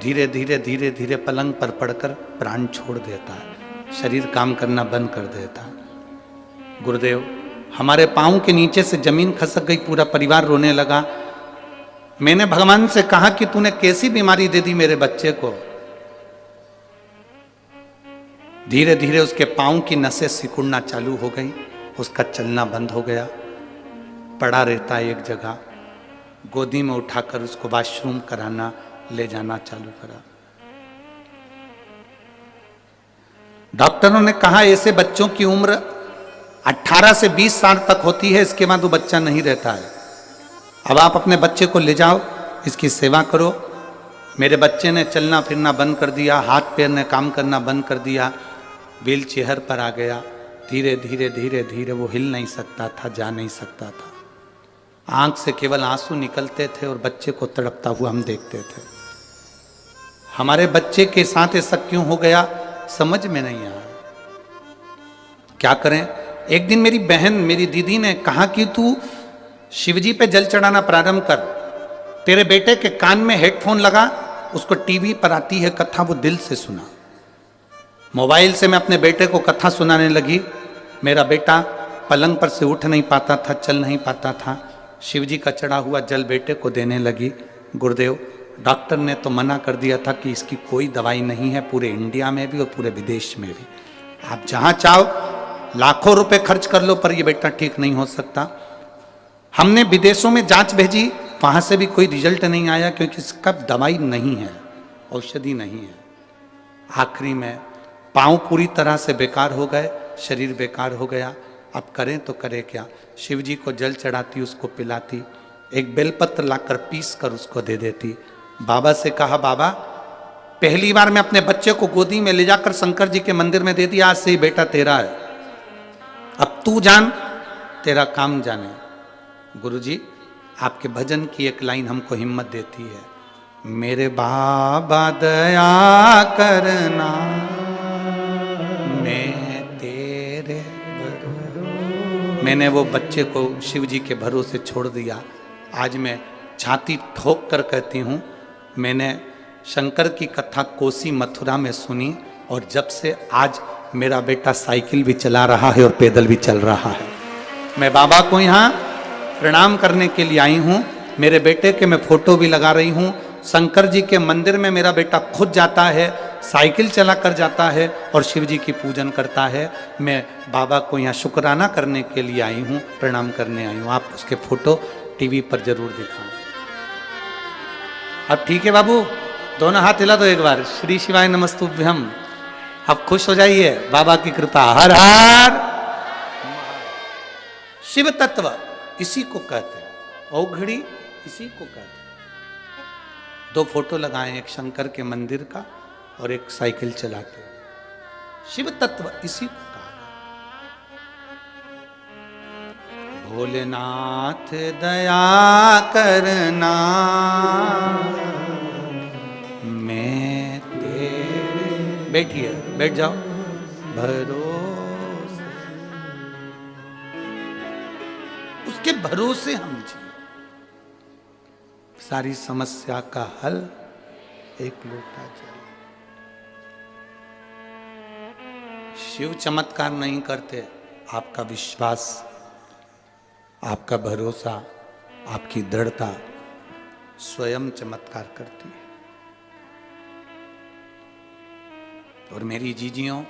धीरे धीरे धीरे धीरे पलंग पर पड़कर प्राण छोड़ देता है, शरीर काम करना बंद कर देता है। गुरुदेव, हमारे पांव के नीचे से जमीन खसक गई, पूरा परिवार रोने लगा। मैंने भगवान से कहा कि तूने कैसी बीमारी दे दी मेरे बच्चे को। धीरे धीरे उसके पांव की नसें सिकुड़ना चालू हो गई, उसका चलना बंद हो गया, पड़ा रहता है एक जगह। गोदी में उठाकर उसको वॉशरूम कराना ले जाना चालू करा। डॉक्टरों ने कहा ऐसे बच्चों की उम्र 18 से 20 साल तक होती है, इसके बाद वो बच्चा नहीं रहता है। अब आप अपने बच्चे को ले जाओ, इसकी सेवा करो। मेरे बच्चे ने चलना फिरना बंद कर दिया, हाथ पैर ने काम करना बंद कर दिया, व्हील चेयर पर आ गया। धीरे धीरे धीरे धीरे वो हिल नहीं सकता था, जा नहीं सकता था। आंख से केवल आंसू निकलते थे और बच्चे को तड़पता हुआ हम देखते थे। हमारे बच्चे के साथ ऐसा क्यों हो गया समझ में नहीं आया। क्या करें? एक दिन मेरी बहन, मेरी दीदी ने कहा कि तू शिवजी पे जल चढ़ाना प्रारंभ कर, तेरे बेटे के कान में हेडफोन लगा, उसको टीवी पर आती है कथा, वो दिल से सुना। मोबाइल से मैं अपने बेटे को कथा सुनाने लगी। मेरा बेटा पलंग पर से उठ नहीं पाता था, चल नहीं पाता था। शिवजी का चढ़ा हुआ जल बेटे को देने लगी। गुरुदेव, डॉक्टर ने तो मना कर दिया था कि इसकी कोई दवाई नहीं है, पूरे इंडिया में भी और पूरे विदेश में भी। आप जहां चाहो लाखों रुपए खर्च कर लो, पर ये बेटा ठीक नहीं हो सकता। हमने विदेशों में जांच भेजी, वहां से भी कोई रिजल्ट नहीं आया, क्योंकि इसका दवाई नहीं है, औषधि नहीं है। आखिरी में पांव पूरी तरह से बेकार हो गए, शरीर बेकार हो गया। अब करें तो करें क्या? शिव जी को जल चढ़ाती, उसको पिलाती, एक बेलपत्र लाकर पीस कर उसको दे देती। बाबा से कहा, बाबा पहली बार मैं अपने बच्चे को गोदी में ले जाकर शंकर जी के मंदिर में दे दिया, आज से ही बेटा तेरा है, अब तू जान, तेरा काम जाने। गुरुजी, आपके भजन की एक लाइन हमको हिम्मत देती है, मेरे बाबा दया करना, मैं तेरे भरोसे। मैंने वो बच्चे को शिव जी के भरोसे छोड़ दिया। आज मैं छाती ठोक कर कहती हूँ, मैंने शंकर की कथा कोसी मथुरा में सुनी, और जब से आज मेरा बेटा साइकिल भी चला रहा है और पैदल भी चल रहा है। मैं बाबा को यहाँ प्रणाम करने के लिए आई हूँ। मेरे बेटे के मैं फोटो भी लगा रही हूँ। शंकर जी के मंदिर में मेरा बेटा खुद जाता है, साइकिल चला कर जाता है और शिव जी की पूजन करता है। मैं बाबा को यहाँ शुक्राना करने के लिए आई हूँ, प्रणाम करने आई हूँ। आप उसके फोटो टीवी पर जरूर दिखाओ। अब ठीक है बाबू, दोनों हाथ हिला दो एक बार, श्री शिवाय नमस्तुभ्यम। अब खुश हो जाइए, बाबा की कृपा। हर हर शिव तत्व इसी को कहते हैं, औघड़ी इसी को कहते हैं। दो फोटो लगाए, एक शंकर के मंदिर का और एक साइकिल चलाते। शिव तत्व इसी को कहा। भोलेनाथ दया करना, मैं तेरे। बैठिए, बैठ जाओ। भरोसे, उसके भरोसे हम जिए। सारी समस्या का हल एक लोटा जल। शिव चमत्कार नहीं करते, आपका विश्वास, आपका भरोसा, आपकी दृढ़ता स्वयं चमत्कार करती है। और मेरी जीजियों,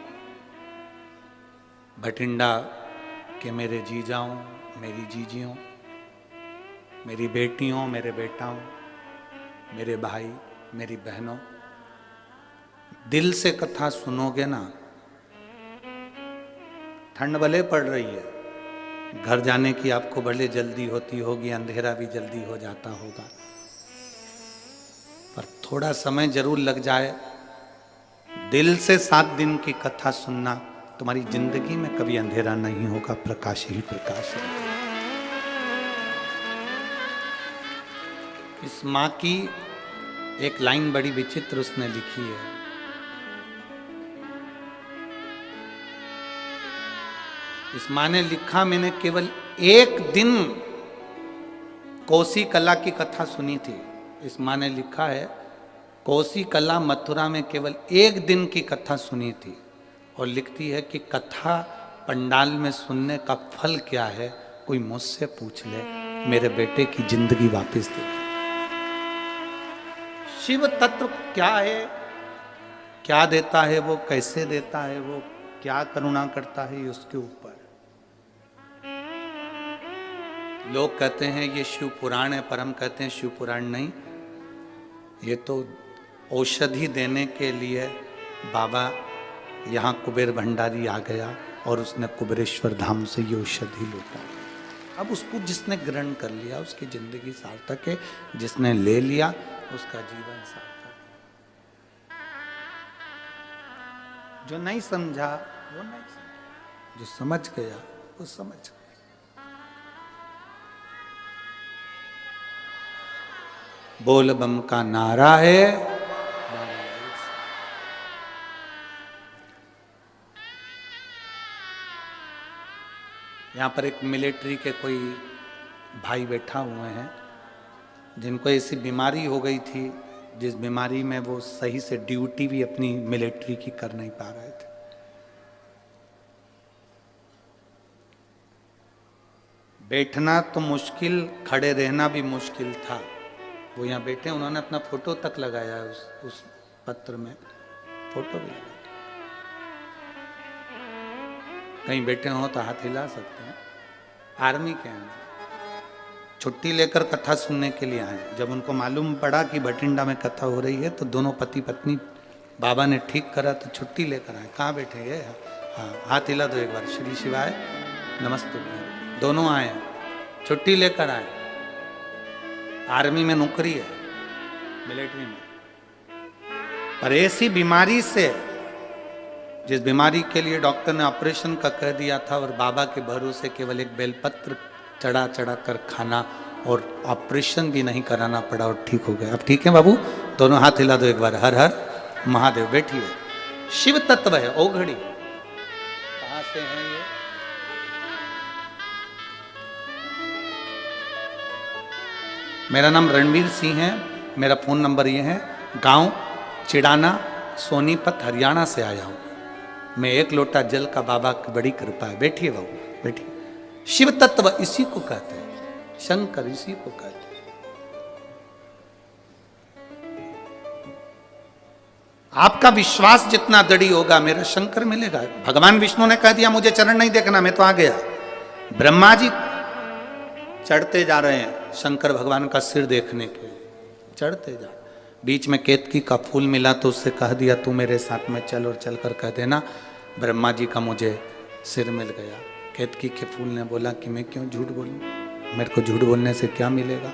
भटिंडा के मेरे जीजाओं, मेरी जीजियों, मेरी बेटियों, मेरे बेटाओं, मेरे भाई, मेरी बहनों, दिल से कथा सुनोगे ना। ठंड भले पड़ रही है, घर जाने की आपको भले जल्दी होती होगी, अंधेरा भी जल्दी हो जाता होगा, पर थोड़ा समय जरूर लग जाए। दिल से 7 दिन की कथा सुनना, तुम्हारी जिंदगी में कभी अंधेरा नहीं होगा, प्रकाश ही प्रकाश है। इस माँ की एक लाइन बड़ी विचित्र उसने लिखी है। इस माँ ने लिखा, मैंने केवल एक दिन कोसी कला की कथा सुनी थी। इस माँ ने लिखा है, कोसी कला मथुरा में केवल एक दिन की कथा सुनी थी, और लिखती है कि कथा पंडाल में सुनने का फल क्या है, कोई मुझसे पूछ ले, मेरे बेटे की जिंदगी वापस दे। शिव तत्व क्या है, क्या देता है वो, कैसे देता है वो, क्या करुणा करता है, ये उसके ऊपर। लोग कहते हैं ये शिव पुराण है, पर हम कहते हैं शिव पुराण नहीं, ये तो औषधि देने के लिए बाबा यहाँ कुबेर भंडारी आ गया और उसने कुबेरेश्वर धाम से ये औषधि लौटा। अब उसको जिसने ग्रहण कर लिया उसकी जिंदगी सार्थक है, जिसने ले लिया उसका जीवन सार्थक है। जो नहीं समझा वो नहीं समझा, जो समझ गया वो समझ गया। बोल बम का नारा है, यहाँ पर एक मिलिट्री के कोई भाई बैठा हुए हैं जिनको ऐसी बीमारी हो गई थी जिस बीमारी में वो सही से ड्यूटी भी अपनी मिलिट्री की कर नहीं पा रहे थे। बैठना तो मुश्किल, खड़े रहना भी मुश्किल था। वो यहाँ बैठे, उन्होंने अपना फोटो तक लगाया है उस पत्र में, फोटो भी लगाया। कहीं बैठे हो तो हाथ हिला सकते हैं। आर्मी के हैं, छुट्टी लेकर कथा सुनने के लिए आए। जब उनको मालूम पड़ा कि भटिंडा में कथा हो रही है तो दोनों पति पत्नी बाबा ने ठीक करा तो छुट्टी लेकर आए। कहाँ बैठे ये? हाँ, हाथ हिला दो एक बार। श्री शिवाय नमस्ते। दोनों आए, छुट्टी लेकर आए। आर्मी में नौकरी है, मिलिट्री में। पर ऐसी बीमारी से, जिस बीमारी के लिए डॉक्टर ने ऑपरेशन का कह दिया था और बाबा के भरोसे केवल एक बेलपत्र चढ़ा चढ़ा कर खाना और ऑपरेशन भी नहीं कराना पड़ा और ठीक हो गया। अब ठीक है बाबू? दोनों हाथ हिला दो एक बार। हर हर महादेव। बैठिए। शिव तत्व है ओघड़ी। कहां से है ये? मेरा नाम रणवीर सिंह है। मेरा फोन नंबर ये है। गांव चिड़ाना, सोनीपत, हरियाणा से आया हूं। मैं एक लोटा जल का बाबा की बड़ी कृपा है। बैठिए बाबू, बैठिए। शिव तत्व इसी को कहते हैं, शंकर इसी को कहते हैं। आपका विश्वास जितना दृढ़ होगा मेरा शंकर मिलेगा। भगवान विष्णु ने कह दिया मुझे चरण नहीं देखना, मैं तो आ गया। ब्रह्मा जी चढ़ते जा रहे हैं शंकर भगवान का सिर देखने के, चढ़ते जा। बीच में केतकी का फूल मिला तो उससे कह दिया तू मेरे साथ में चल और चलकर कह देना ब्रह्मा जी का मुझे सिर मिल गया। केतकी के फूल ने बोला कि मैं क्यों झूठ बोलूं, मेरे को झूठ बोलने से क्या मिलेगा?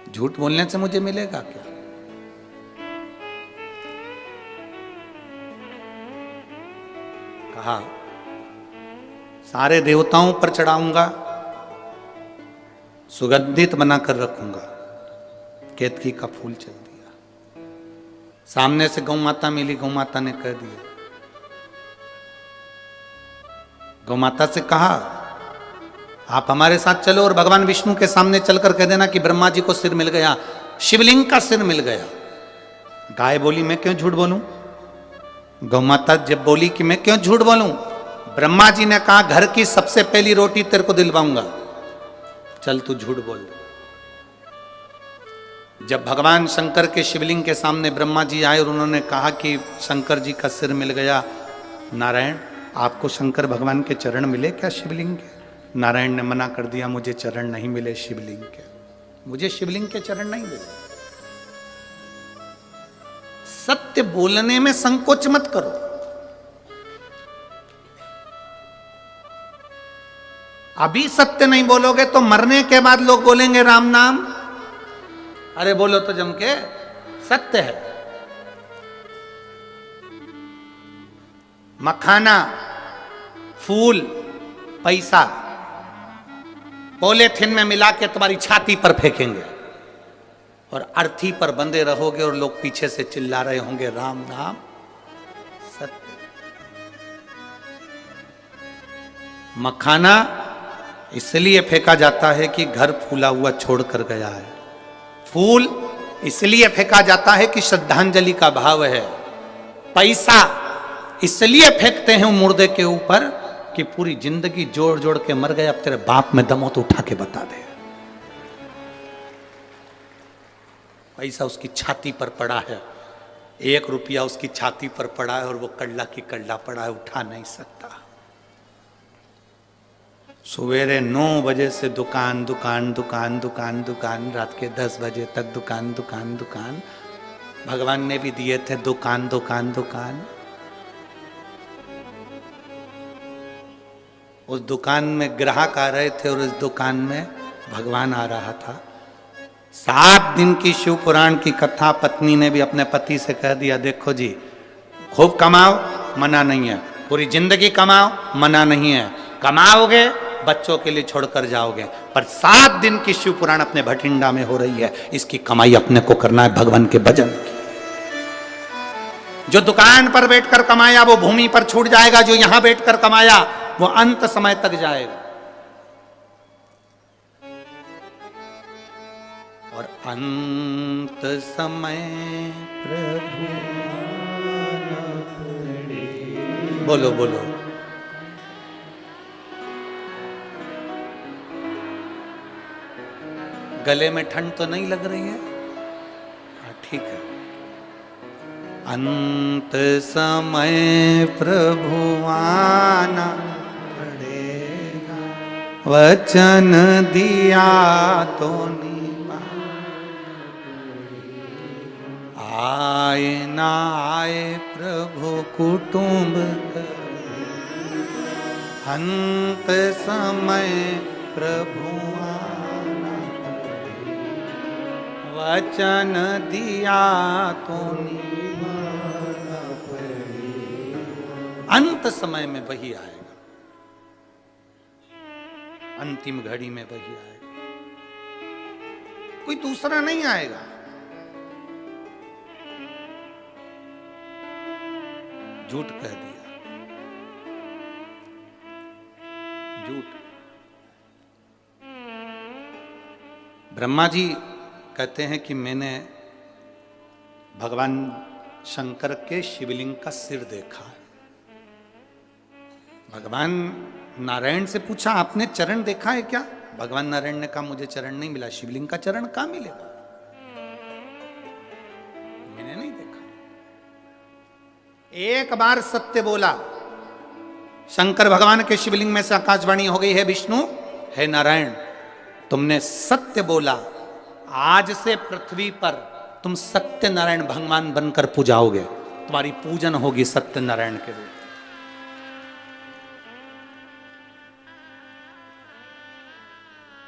झूठ बोलने से मुझे मिलेगा क्या? कहा सारे देवताओं पर चढ़ाऊंगा, सुगंधित बनाकर रखूंगा। केतकी का फूल चल दिया। सामने से गौ माता मिली, गौ माता ने कह दिया, गौ माता से कहा आप हमारे साथ चलो और भगवान विष्णु के सामने चलकर कह देना कि ब्रह्मा जी को सिर मिल गया, शिवलिंग का सिर मिल गया। गाय बोली मैं क्यों झूठ बोलूं? गौ माता जब बोली कि मैं क्यों झूठ बोलूं, ब्रह्मा जी ने कहा घर की सबसे पहली रोटी तेरे को दिलवाऊंगा, चल तू झूठ बोल दे। जब भगवान शंकर के शिवलिंग के सामने ब्रह्मा जी आए और उन्होंने कहा कि शंकर जी का सिर मिल गया, नारायण आपको शंकर भगवान के चरण मिले क्या शिवलिंग के? नारायण ने मना कर दिया, मुझे चरण नहीं मिले शिवलिंग के, मुझे शिवलिंग के चरण नहीं मिले। सत्य बोलने में संकोच मत करो। अभी सत्य नहीं बोलोगे तो मरने के बाद लोग बोलेंगे राम नाम। अरे बोलो तो जम के, सत्य है। मखाना, फूल, पैसा पॉलीथिन में मिला के तुम्हारी छाती पर फेंकेंगे और अर्थी पर बंधे रहोगे और लोग पीछे से चिल्ला रहे होंगे राम नाम। सत्य। मखाना इसलिए फेंका जाता है कि घर फूला हुआ छोड़कर गया है। फूल इसलिए फेंका जाता है कि श्रद्धांजलि का भाव है। पैसा इसलिए फेंकते हैं मुर्दे के ऊपर कि पूरी जिंदगी जोड़ जोड़ के मर गए, अब तेरे बाप में दम हो तो उठा के बता दे। पैसा उसकी छाती पर पड़ा है, 1 रुपया उसकी छाती पर पड़ा है और वो कल्ला की कल्ला पड़ा है, उठा नहीं सकता। सवेरे 9 बजे से दुकान दुकान दुकान दुकान दुकान, रात के 10 बजे तक दुकान दुकान दुकान। भगवान ने भी दिए थे दुकान दुकान दुकान। उस दुकान में ग्राहक आ रहे थे और उस दुकान में भगवान आ रहा था। 7 दिन की शिव पुराण की कथा पत्नी ने भी अपने पति से कह दिया, देखो जी खूब कमाओ, मना नहीं है, पूरी जिंदगी कमाओ, मना नहीं है, कमाओगे बच्चों के लिए छोड़कर जाओगे, पर 7 दिन की शिव पुराण अपने भटिंडा में हो रही है, इसकी कमाई अपने को करना है भगवान के भजन की। जो दुकान पर बैठकर कमाया वो भूमि पर छूट जाएगा, जो यहां बैठकर कमाया वो अंत समय तक जाएगा। और अंत समय प्रभु बोलो बोलो, गले में ठंड तो नहीं लग रही है? हाँ ठीक है। अंत समय प्रभु आना पड़ेगा, वचन दिया तो निभा, आए ना आए प्रभु कुटुंब, अंत समय प्रभु आना पड़ेगा, वचन दिया तो निभाना पड़ेगा। अंत समय में वही आएगा, अंतिम घड़ी में वही आएगा, कोई दूसरा नहीं आएगा। झूठ कह दिया, झूठ। ब्रह्मा जी कहते हैं कि मैंने भगवान शंकर के शिवलिंग का सिर देखा। भगवान नारायण से पूछा आपने चरण देखा है क्या? भगवान नारायण ने कहा मुझे चरण नहीं मिला, शिवलिंग का चरण कहां मिलेगा, मैंने नहीं देखा। एक बार सत्य बोला, शंकर भगवान के शिवलिंग में से आकाशवाणी हो गई है, विष्णु है नारायण तुमने सत्य बोला, आज से पृथ्वी पर तुम सत्य नारायण भगवान बनकर पूजाओगे, तुम्हारी पूजन होगी सत्य नारायण के रूप।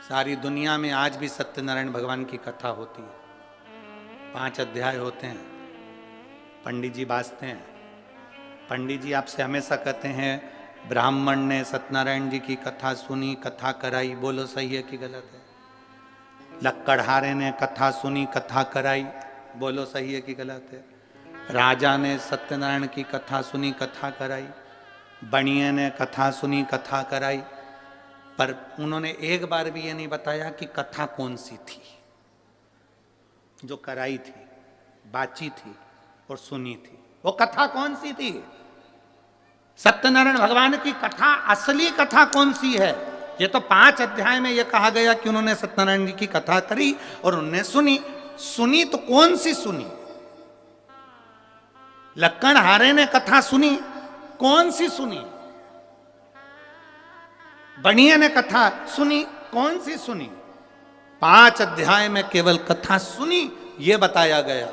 सारी दुनिया में आज भी सत्यनारायण भगवान की कथा होती है, 5 अध्याय होते हैं, पंडित जी बाजते हैं। पंडित जी आपसे हमेशा कहते हैं ब्राह्मण ने सत्यनारायण जी की कथा सुनी, कथा कराई, बोलो सही है कि गलत है? लक्कड़हारे ने कथा सुनी, कथा कराई, बोलो सही है कि गलत है? राजा ने सत्यनारायण की कथा सुनी, कथा कराई, बणिये ने कथा सुनी, कथा कराई, पर उन्होंने एक बार भी ये नहीं बताया कि कथा कौन सी थी जो कराई थी, बाची थी और सुनी थी। वो कथा कौन सी थी? सत्यनारायण भगवान की कथा, असली कथा कौन सी है? ये तो 5 अध्याय में ये कहा गया कि उन्होंने सत्यनारायण जी की कथा करी और उन्होंने सुनी। सुनी तो कौन सी सुनी? लक्कड़हारे ने कथा सुनी, कौन सी सुनी? बणिये ने कथा सुनी, कौन सी सुनी? 5 अध्याय में केवल कथा सुनी ये बताया गया,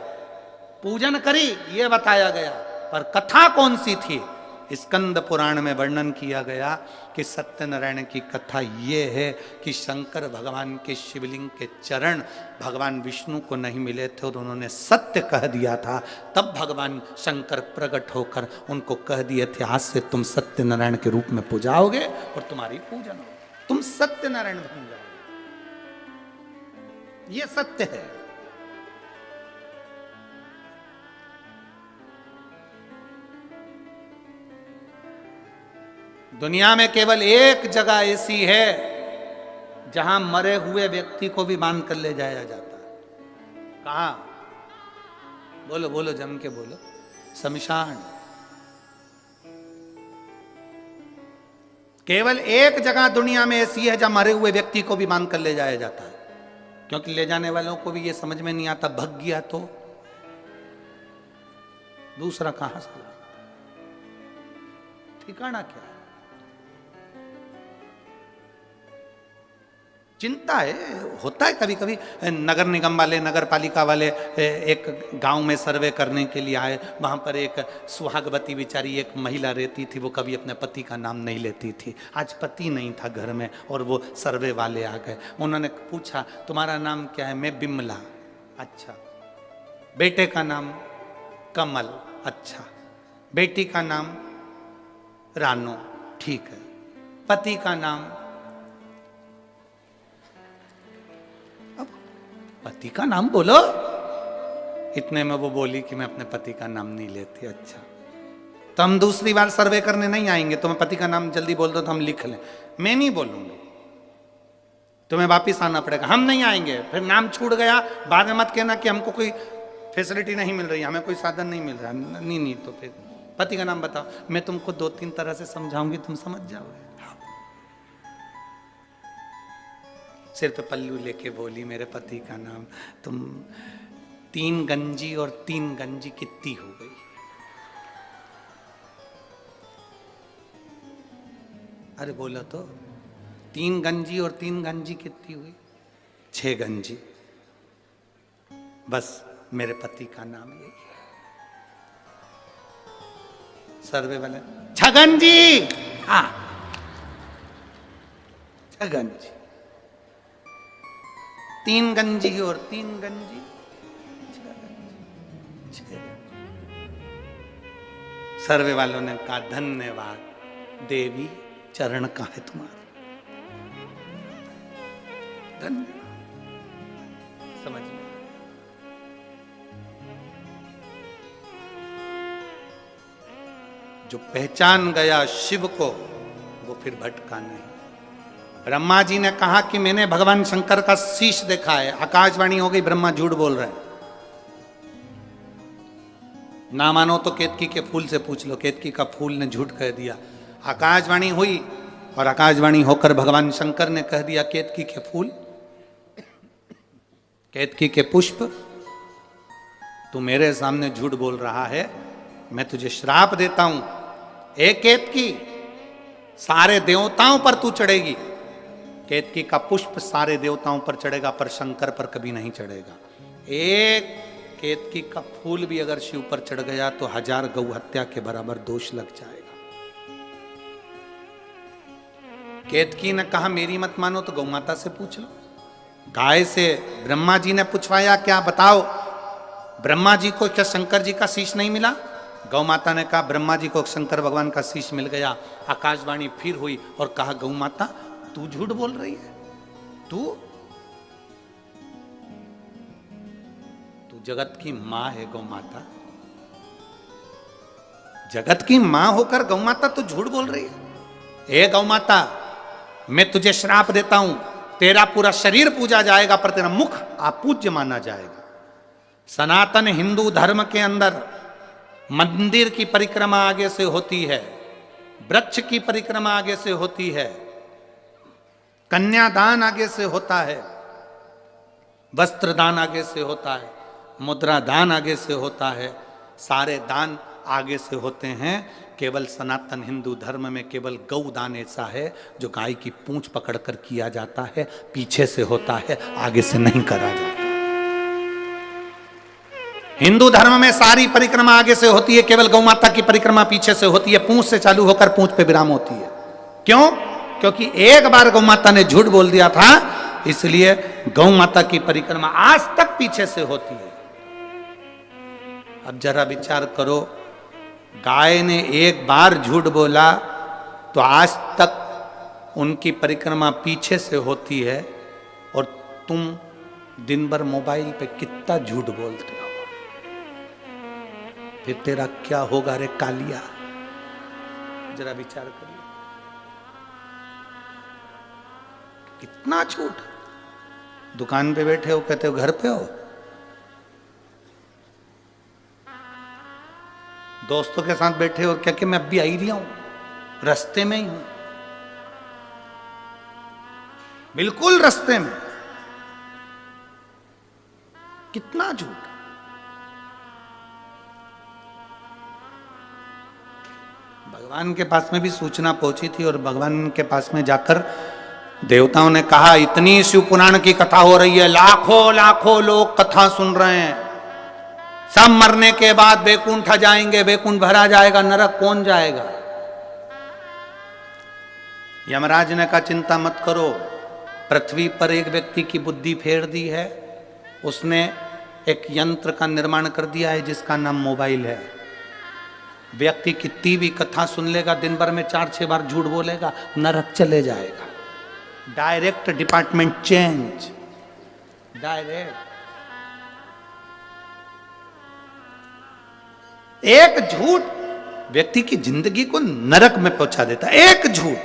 पूजन करी ये बताया गया, पर कथा कौन सी थी? स्कंद पुराण में वर्णन किया गया कि सत्यनारायण की कथा ये है कि शंकर भगवान के शिवलिंग के चरण भगवान विष्णु को नहीं मिले थे और उन्होंने सत्य कह दिया था, तब भगवान शंकर प्रकट होकर उनको कह दिए थे आज से तुम सत्यनारायण के रूप में पूजाओगे और तुम्हारी पूजन होगी, तुम सत्यनारायण बन जाओगे। ये सत्य है। दुनिया में केवल एक जगह ऐसी है जहां मरे हुए व्यक्ति को भी बांध कर ले जाया जाता है। कहां? बोलो बोलो, जम के बोलो। शमशान। केवल एक जगह दुनिया में ऐसी है जहां मरे हुए व्यक्ति को भी बांध कर ले जाया जाता है, क्योंकि ले जाने वालों को भी यह समझ में नहीं आता, भग गया तो दूसरा कहां से? ठिकाना क्या? चिंता है, होता है कभी कभी। नगर निगम वाले, नगर पालिका वाले एक गांव में सर्वे करने के लिए आए, वहां पर एक सुहागवती बेचारी एक महिला रहती थी, वो कभी अपने पति का नाम नहीं लेती थी। आज पति नहीं था घर में और वो सर्वे वाले आ गए, उन्होंने पूछा तुम्हारा नाम क्या है? मैं बिमला। अच्छा। बेटे का नाम? कमल। अच्छा। बेटी का नाम? रानो। ठीक है। पति का नाम? पति का नाम बोलो। इतने में वो बोली कि मैं अपने पति का नाम नहीं लेती। अच्छा। तो हम दूसरी बार सर्वे करने नहीं आएंगे। तुम्हें पति का नाम जल्दी बोल दो तो हम लिख लें। मैं नहीं बोलूंगी, तुम्हें वापिस आना पड़ेगा, हम नहीं आएंगे। फिर नाम छूट गया, बाद में मत कहना कि हमको कोई फैसिलिटी नहीं मिल रही, हमें कोई साधन नहीं मिल रहा। नहीं तो फिर पति का नाम बताओ। मैं तुमको 2-3 तरह से समझाऊंगी, तुम समझ जाओगे। सिर पे पल्लू लेके बोली मेरे पति का नाम। तुम 3 गंजी और 3 गंजी कितनी हो गई? अरे बोलो तो, 3 गंजी और 3 गंजी कितनी हुई? 6 गंजी। बस मेरे पति का नाम यही है। सर्वे वाले छगन जी, हाँ छगन जी, 3 गंजी और 3 गंजी, 6 गंजी। सर्वे वालों ने कहा धन्यवाद देवी, चरण का है तुम्हारा, धन्यवाद। समझ में जो पहचान गया शिव को वो फिर भटका नहीं। ब्रह्मा जी ने कहा कि मैंने भगवान शंकर का शीश देखा है। आकाशवाणी हो गई, ब्रह्मा झूठ बोल रहे हैं। ना मानो तो केतकी के फूल से पूछ लो, केतकी का फूल ने झूठ कह दिया। आकाशवाणी हुई और आकाशवाणी होकर भगवान शंकर ने कह दिया केतकी के फूल, केतकी के पुष्प, तू मेरे सामने झूठ बोल रहा है, मैं तुझे श्राप देता हूं। एक केतकी, सारे देवताओं पर तू चढ़ेगी। केतकी का पुष्प सारे देवताओं पर चढ़ेगा, पर शंकर पर कभी नहीं चढ़ेगा। एक केतकी का फूल भी अगर शिव पर चढ़ गया तो 1000 गौ हत्या के बराबर दोष लग जाएगा। केतकी ने कहा मेरी मत मानो तो गौ माता से पूछ लो। गाय से ब्रह्मा जी ने पूछवाया, क्या बताओ ब्रह्मा जी को क्या शंकर जी का शीश नहीं मिला? गौ माता ने कहा ब्रह्मा जी को शंकर भगवान का शीश मिल गया। आकाशवाणी फिर हुई और कहा गौ माता तू झूठ बोल रही है, तू जगत की मां है। गौ माता जगत की मां होकर गौ माता तू झूठ बोल रही है। ए गौ माता, मैं तुझे श्राप देता हूं, तेरा पूरा शरीर पूजा जाएगा पर तेरा मुख अपूज्य माना जाएगा। सनातन हिंदू धर्म के अंदर मंदिर की परिक्रमा आगे से होती है, वृक्ष की परिक्रमा आगे से होती है, कन्यादान आगे से होता है, वस्त्रदान आगे से होता है, मुद्रा दान आगे से होता है, सारे दान आगे से होते हैं। केवल सनातन हिंदू धर्म में केवल गौ दान ऐसा है जो गाय की पूंछ पकड़कर किया जाता है, पीछे से होता है, आगे से नहीं करा जाता। हिंदू धर्म में सारी परिक्रमा आगे से होती है, केवल गौ माता की परिक्रमा पीछे से होती है, पूंछ से चालू होकर पूंछ पे विराम होती है। क्यों? क्योंकि एक बार गौ माता ने झूठ बोल दिया था, इसलिए गौ माता की परिक्रमा आज तक पीछे से होती है। अब जरा विचार करो, गाय ने एक बार झूठ बोला तो आज तक उनकी परिक्रमा पीछे से होती है, और तुम दिन भर मोबाइल पे कितना झूठ बोलते हो, फिर तेरा क्या होगा रे कालिया? जरा विचार करिए, कितना झूठ। दुकान पे बैठे हो, कहते हो घर पे हो, दोस्तों के साथ बैठे हो, क्या कि मैं अब भी आई रहा हूं, रास्ते में ही हूं, बिल्कुल रास्ते में। कितना झूठ। भगवान के पास में भी सूचना पहुंची थी और भगवान के पास में जाकर देवताओं ने कहा इतनी शिव पुराण की कथा हो रही है, लाखों लाखों लोग कथा सुन रहे हैं, सब मरने के बाद बैकुंठ जाएंगे, बैकुंठ भरा जाएगा, नरक कौन जाएगा? यमराज ने कहा चिंता मत करो, पृथ्वी पर एक व्यक्ति की बुद्धि फेर दी है, उसने एक यंत्र का निर्माण कर दिया है जिसका नाम मोबाइल है। व्यक्ति कितनी भी कथा सुन लेगा, दिन भर में 4-6 बार झूठ बोलेगा, नरक चले जाएगा। Direct department change, direct. एक झूठ व्यक्ति की जिंदगी को नरक में पहुंचा देता है। एक झूठ,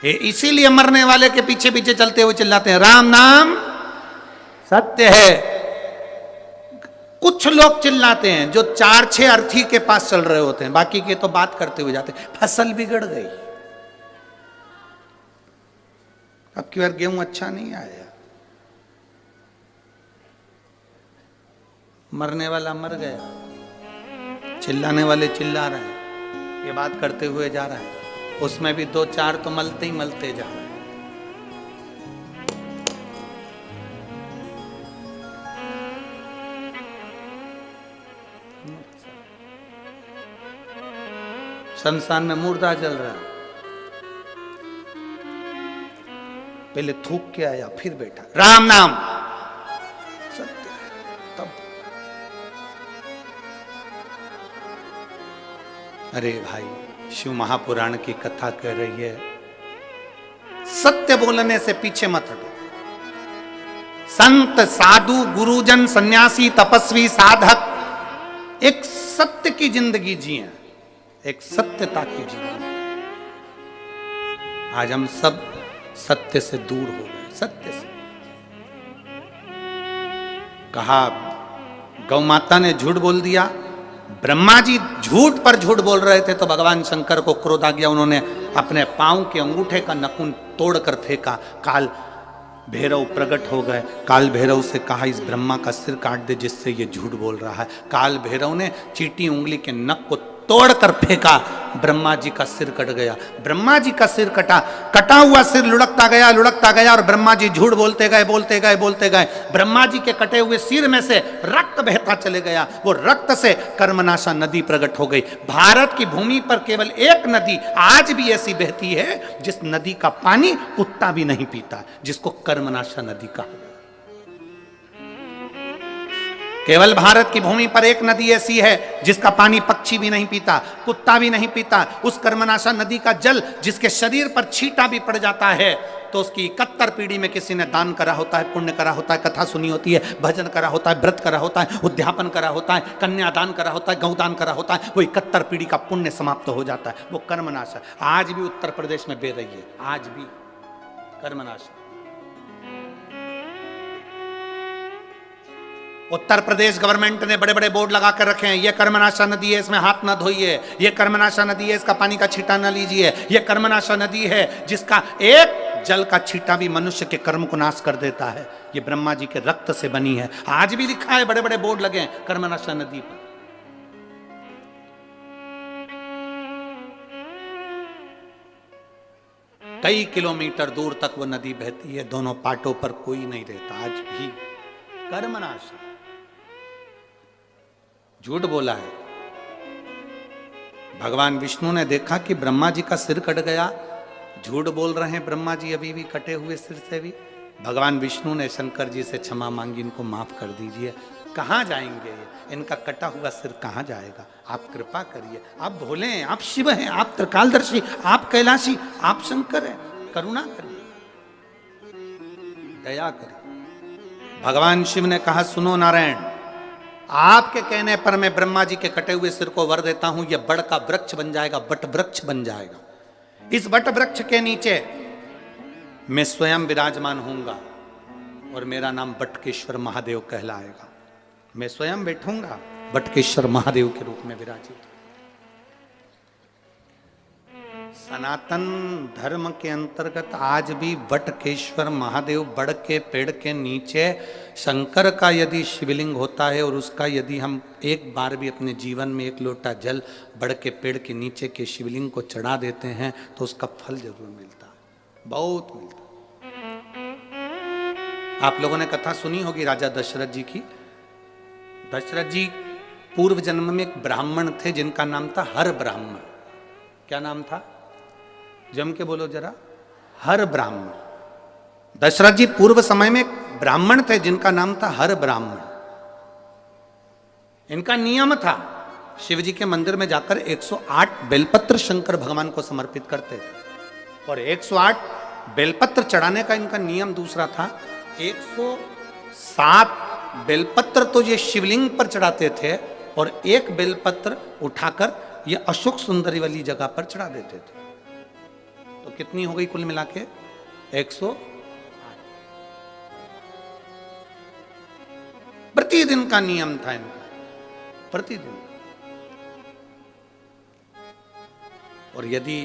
इसीलिए मरने वाले के पीछे पीछे चलते हुए चिल्लाते हैं राम नाम सत्य है। कुछ लोग चिल्लाते हैं जो 4-6 अर्थी के पास चल रहे होते हैं, बाकी के तो बात करते हुए जाते हैं। फसल बिगड़ गई, अब की बार गेहूं अच्छा नहीं आया, मरने वाला मर गया, चिल्लाने वाले चिल्ला रहे हैं, ये बात करते हुए जा रहा है, उसमें भी 2-4 तो मलते ही मलते जा रहे हैं। शमशान में मुर्दा जल रहा है, पहले थूक के आया फिर बैठा, राम नाम सत्य है। तब अरे भाई, शिव महापुराण की कथा कह रही है, सत्य बोलने से पीछे मत हटो। संत साधु गुरुजन सन्यासी तपस्वी साधक एक सत्य की जिंदगी जिए, एक सत्यता की जिंदगी। आज हम सब सत्य से दूर हो गए। सत्य से कहा, गौ माता ने झूठ बोल दिया, ब्रह्मा जी झूठ पर झूठ बोल रहे थे तो भगवान शंकर को क्रोध आ गया, उन्होंने अपने पांव के अंगूठे का नखून तोड़कर फेंका। काल भैरव प्रकट हो गए, काल भैरव से कहा इस ब्रह्मा का सिर काट दे जिससे ये झूठ बोल रहा है। काल भैरव ने चींटी उंगली के नख को तोड़कर फेंका, ब्रह्मा जी का सिर कट गया। ब्रह्मा जी का सिर कटा, कटा हुआ सिर लुढ़कता गया और ब्रह्मा जी झूठ बोलते गए। ब्रह्मा जी के कटे हुए सिर में से रक्त बहता चले गया, वो रक्त से कर्मनाशा नदी प्रकट हो गई। भारत की भूमि पर केवल एक नदी आज भी ऐसी बहती है जिस नदी का पानी कुत्ता भी नहीं पीता, जिसको कर्मनाशा नदी कहा। केवल भारत की भूमि पर एक नदी ऐसी है जिसका पानी पक्षी भी नहीं पीता, कुत्ता भी नहीं पीता। उस कर्मनाशा नदी का जल जिसके शरीर पर छींटा भी पड़ जाता है तो उसकी 71 पीढ़ी में किसी ने दान करा होता है, पुण्य करा होता है, कथा सुनी होती है, भजन करा होता है, व्रत करा होता है, उद्यापन करा होता है, कन्यादान करा होता है, गौदान करा होता है, वो 71 पीढ़ी का पुण्य समाप्त हो जाता है। वो कर्मनाशा आज भी उत्तर प्रदेश में बह रही है, आज भी कर्मनाशा। उत्तर प्रदेश गवर्नमेंट ने बड़े बड़े बोर्ड लगा कर रखे हैं, ये कर्मनाशा नदी है, इसमें हाथ ना धोइए, ये कर्मनाशा नदी है, इसका पानी का छींटा ना लीजिए, ये कर्मनाशा नदी है जिसका एक जल का छींटा भी मनुष्य के कर्म को नाश कर देता है, ये ब्रह्मा जी के रक्त से बनी है। आज भी लिखा है, बड़े बड़े बोर्ड लगे हैं कर्मनाशा नदी पर। कई किलोमीटर दूर तक वो नदी बहती है, दोनों पाटों पर कोई नहीं रहता। आज भी कर्मनाशा, झूठ बोला है। भगवान विष्णु ने देखा कि ब्रह्मा जी का सिर कट गया, झूठ बोल रहे हैं ब्रह्मा जी अभी भी कटे हुए सिर से भी। भगवान विष्णु ने शंकर जी से क्षमा मांगी, इनको माफ कर दीजिए। कहाँ जाएंगे ये, इनका कटा हुआ सिर कहाँ जाएगा, आप कृपा करिए। आप भोले हैं, आप शिव हैं, आप त्रिकालदर्शी, आप कैलाशी, आप शंकर हैं, करुणा करिए, दया करिए। भगवान शिव ने कहा, सुनो नारायण, आपके कहने पर मैं ब्रह्मा जी के कटे हुए सिर को वर देता हूं, यह बड़ का वृक्ष बन जाएगा, बट वृक्ष बन जाएगा। इस बट वृक्ष के नीचे मैं स्वयं विराजमान होऊंगा और मेरा नाम बटकेश्वर महादेव कहलाएगा। मैं स्वयं बैठूंगा बटकेश्वर महादेव के रूप में विराजित। सनातन धर्म के अंतर्गत आज भी बटकेश्वर महादेव बड़ के पेड़ के नीचे शंकर का यदि शिवलिंग होता है और उसका यदि हम एक बार भी अपने जीवन में एक लोटा जल बड़ के पेड़ के नीचे के शिवलिंग को चढ़ा देते हैं तो उसका फल जरूर मिलता है, बहुत मिलता है। आप लोगों ने कथा सुनी होगी राजा दशरथ जी की। दशरथ जी पूर्व जन्म में एक ब्राह्मण थे जिनका नाम था हर ब्राह्मण। क्या नाम था, जम के बोलो जरा, हर ब्राह्मण। दशरथ जी पूर्व समय में ब्राह्मण थे जिनका नाम था हर ब्राह्मण। इनका नियम था शिव जी के मंदिर में जाकर 108 बेलपत्र शंकर भगवान को समर्पित करते थे और 108 बेलपत्र चढ़ाने का इनका नियम दूसरा था। 107 बेलपत्र तो ये शिवलिंग पर चढ़ाते थे और एक बेलपत्र उठाकर ये अशोक सुंदरी वाली जगह पर चढ़ा देते थे। तो कितनी हो गई कुल मिला के? 108। प्रतिदिन का नियम था इनका, प्रतिदिन। और यदि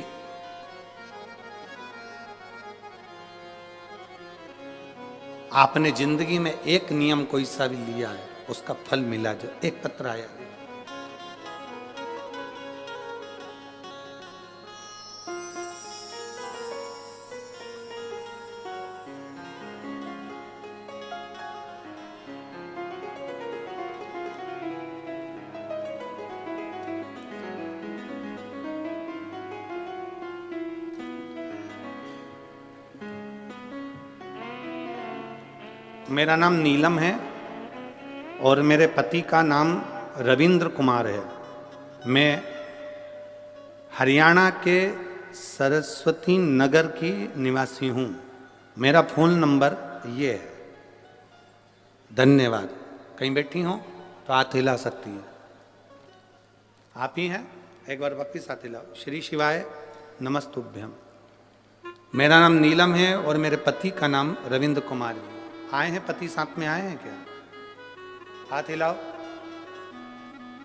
आपने जिंदगी में एक नियम कोई सा भी लिया है, उसका फल मिला, जो एक पत्र आया। मेरा नाम नीलम है और मेरे पति का नाम रविंद्र कुमार है। मैं हरियाणा के सरस्वती नगर की निवासी हूँ। मेरा फ़ोन नंबर ये है। धन्यवाद। कहीं बैठी हो तो हाथ हिला सकती है। आप ही हैं? एक बार वापिस हाथ हिलाओ। श्री शिवाय नमस्तुभ्यम। मेरा नाम नीलम है और मेरे पति का नाम रविंद्र कुमार है। आए हैं पति, साथ में आए हैं क्या? हाथ हिलाओ।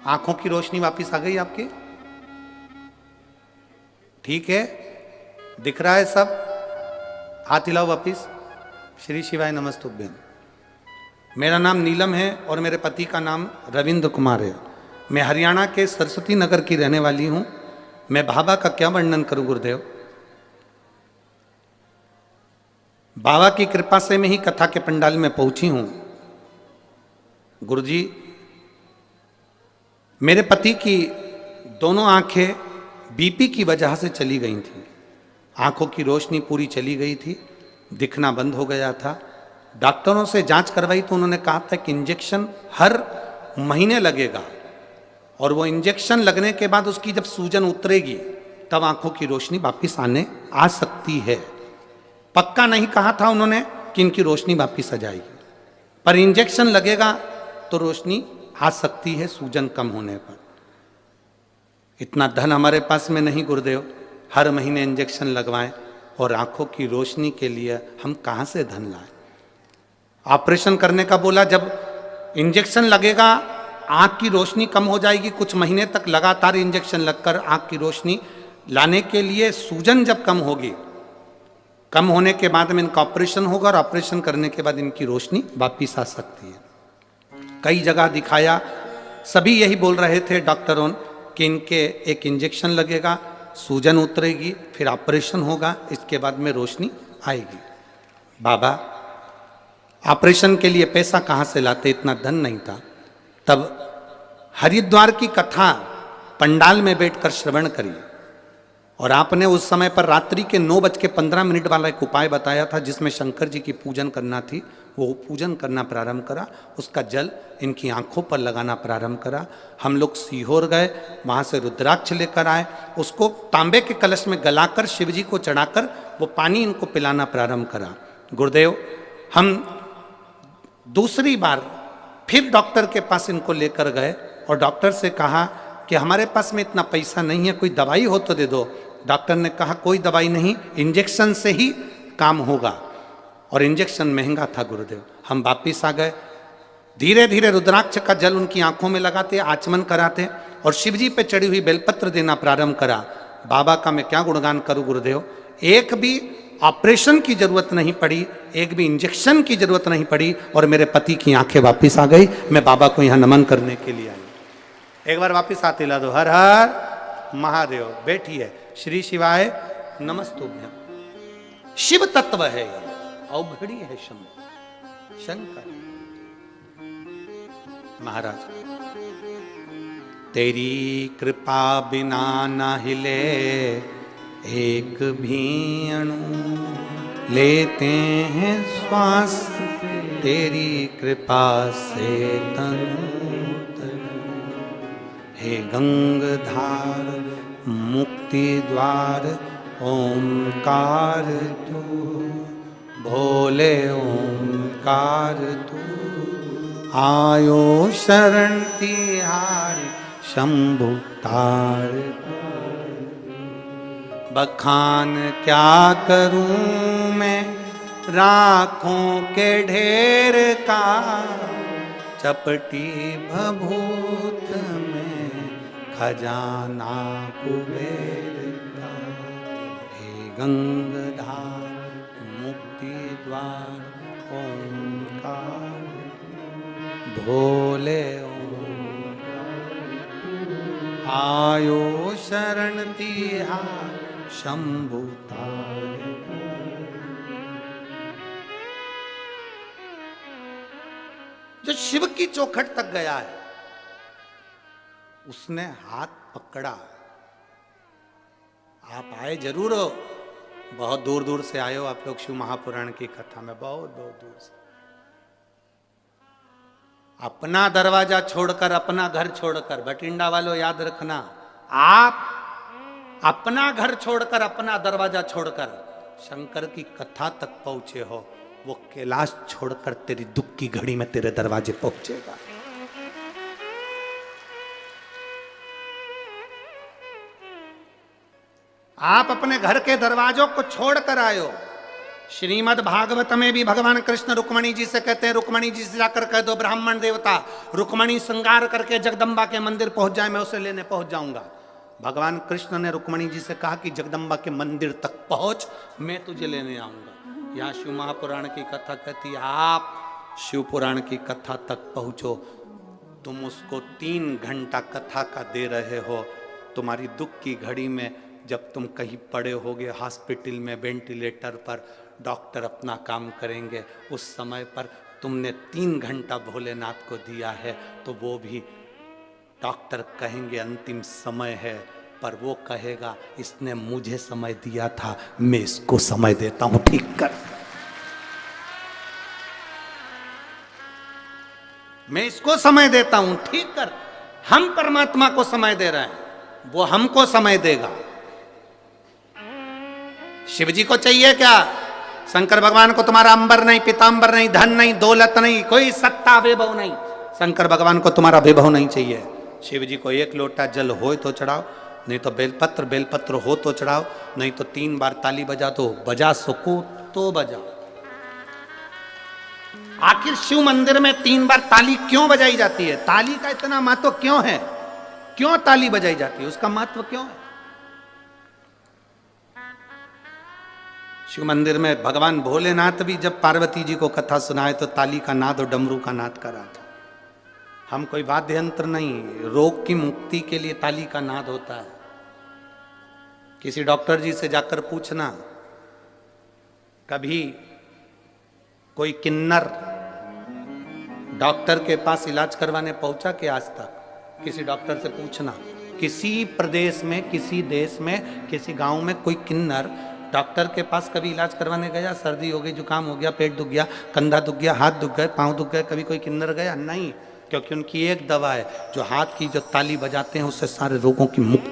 आंखों की रोशनी वापस आ गई आपकी? ठीक है, दिख रहा है सब? हाथ हिलाओ वापस। श्री शिवाय नमस्तुभ्यम। मेरा नाम नीलम है और मेरे पति का नाम रविंद्र कुमार है। मैं हरियाणा के सरस्वती नगर की रहने वाली हूं। मैं बाबा का क्या वर्णन करूं गुरुदेव? बाबा की कृपा से मैं ही कथा के पंडाल में पहुंची हूं। गुरुजी, मेरे पति की दोनों आंखें बीपी की वजह से चली गई थी। आंखों की रोशनी पूरी चली गई थी, दिखना बंद हो गया था। डॉक्टरों से जांच करवाई तो उन्होंने कहा था कि इंजेक्शन हर महीने लगेगा और वो इंजेक्शन लगने के बाद उसकी जब सूजन उतरेगी तब आंखों की रोशनी वापिस आने आ सकती है। पक्का नहीं कहा था उन्होंने कि इनकी रोशनी वापिस आ जाएगी, पर इंजेक्शन लगेगा तो रोशनी आ सकती है सूजन कम होने पर। इतना धन हमारे पास में नहीं गुरुदेव, हर महीने इंजेक्शन लगवाएं और आंखों की रोशनी के लिए हम कहाँ से धन लाएं? ऑपरेशन करने का बोला, जब इंजेक्शन लगेगा आंख की रोशनी कम हो जाएगी। कुछ महीने तक लगातार इंजेक्शन लगकर आंख की रोशनी लाने के लिए सूजन जब कम होगी, कम होने के बाद में इनका ऑपरेशन होगा और ऑपरेशन करने के बाद इनकी रोशनी वापिस आ सकती है। कई जगह दिखाया, सभी यही बोल रहे थे डॉक्टरों कि इनके एक इंजेक्शन लगेगा, सूजन उतरेगी, फिर ऑपरेशन होगा, इसके बाद में रोशनी आएगी। बाबा ऑपरेशन के लिए पैसा कहाँ से लाते? इतना धन नहीं था। तब हरिद्वार की कथा पंडाल में बैठकर श्रवण करी और आपने उस समय पर रात्रि के 9:15 वाला एक उपाय बताया था जिसमें शंकर जी की पूजन करना थी। वो पूजन करना प्रारंभ करा, उसका जल इनकी आंखों पर लगाना प्रारंभ करा। हम लोग सीहोर गए, वहाँ से रुद्राक्ष लेकर आए, उसको तांबे के कलश में गलाकर शिव जी को चढ़ाकर वो पानी इनको पिलाना प्रारंभ करा। गुरुदेव, हम दूसरी बार फिर डॉक्टर के पास इनको लेकर गए और डॉक्टर से कहा कि हमारे पास में इतना पैसा नहीं है, कोई दवाई हो तो दे दो। डॉक्टर ने कहा कोई दवाई नहीं, इंजेक्शन से ही काम होगा। और इंजेक्शन महंगा था गुरुदेव। हम वापिस आ गए, धीरे धीरे रुद्राक्ष का जल उनकी आंखों में लगाते, आचमन कराते और शिव जी पे चढ़ी हुई बेलपत्र देना प्रारंभ करा। बाबा का मैं क्या गुणगान करूं गुरुदेव, एक भी ऑपरेशन की जरूरत नहीं पड़ी, एक भी इंजेक्शन की जरूरत नहीं पड़ी और मेरे पति की आंखें वापिस आ गई। मैं बाबा को यहाँ नमन करने के लिए आई। एक बार वापिस हाथ हिला दो। हर हर महादेव। बैठिए। श्री शिवाय नमस्तुभ्यम। शिव तत्व है ये, अवघड़ी है शंकर महाराज। तेरी कृपा बिना न हिले एक भी अणु, लेते हैं श्वास तेरी कृपा से तनु तनु। हे गंगाधार मुक्ति द्वार ओंकार तू, भोले ओंकार तू, आयो शरण तिहारी शंभु तार। बखान क्या करूं मैं राखों के ढेर का, चपटी भभूत में खजाना कुबेर का। हे गंगाधार मुक्ति द्वार ओंकार, भोले आयो शरण तिहार शंभु तार। जो शिव की चौखट तक गया है उसने हाथ पकड़ा। आप आए जरूर हो, बहुत दूर दूर से आए हो आप लोग शिव महापुराण की कथा में, बहुत बहुत दूर से। अपना दरवाजा छोड़कर, अपना घर छोड़कर, भटिंडा वालों याद रखना, आप अपना घर छोड़कर, अपना दरवाजा छोड़कर शंकर की कथा तक पहुंचे हो, वो कैलाश छोड़कर तेरी दुख की घड़ी में तेरे दरवाजे पहुंचेगा। आप अपने घर के दरवाजों को छोड़कर आए हो। श्रीमद् भागवत में भी भगवान कृष्ण रुक्मणी जी से कहते हैं, रुक्मणी जी से जाकर कह दो ब्राह्मण देवता रुक्मणी श्रृंगार करके जगदम्बा के मंदिर पहुंच जाए, मैं उसे लेने पहुंच जाऊंगा। भगवान कृष्ण ने रुक्मणी जी से कहा कि जगदम्बा के मंदिर तक पहुंच, मैं तुझे लेने आऊंगा। यहाँ शिव महापुराण की कथा कहती है, आप शिव पुराण की कथा तक पहुंचो। तुम उसको 3 घंटा कथा का दे रहे हो। तुम्हारी दुख की घड़ी में जब तुम कहीं पड़े होगे हॉस्पिटल में वेंटिलेटर पर, डॉक्टर अपना काम करेंगे, उस समय पर तुमने 3 घंटा भोलेनाथ को दिया है, तो वो भी डॉक्टर कहेंगे अंतिम समय है, पर वो कहेगा इसने मुझे समय दिया था, मैं इसको समय देता हूं, ठीक कर। मैं इसको समय देता हूं, ठीक कर। हम परमात्मा को समय दे रहे हैं, वो हमको समय देगा। शिव जी को चाहिए क्या? शंकर भगवान को तुम्हारा अंबर नहीं, पीतांबर नहीं, धन नहीं, दौलत नहीं, कोई सत्ता वैभव नहीं। शंकर भगवान को तुम्हारा वैभव नहीं चाहिए। शिव जी को 1 लोटा जल हो तो चढ़ाओ, नहीं तो बेलपत्र हो तो चढ़ाओ, नहीं तो 3 बार ताली बजा दो, बजा सको तो बजाओ। आखिर शिव मंदिर में 3 बार ताली क्यों बजाई जाती है? ताली का इतना महत्व क्यों है? क्यों ताली बजाई जाती है? उसका महत्व क्यों है? शिव मंदिर में भगवान भोलेनाथ भी जब पार्वती जी को कथा सुनाए तो ताली का नाद और डमरू का नाद करा था। हम कोई वाद्य यंत्र नहीं, रोग की मुक्ति के लिए ताली का नाद होता है। किसी डॉक्टर जी से जाकर पूछना, कभी कोई किन्नर डॉक्टर के पास इलाज करवाने पहुंचा कि आज तक? किसी डॉक्टर से पूछना, किसी प्रदेश में, किसी देश में, किसी गांव में कोई किन्नर डॉक्टर के पास कभी इलाज करवाने गया? सर्दी हो गई, जुकाम हो गया, पेट दुख गया, कंधा दुख गया, हाथ दुख गए, पांव दुख गए, कभी कोई किन्नर गया? नहीं, क्योंकि उनकी एक दवा है, जो हाथ की जो ताली बजाते हैं उससे सारे रोगों की मुक्ति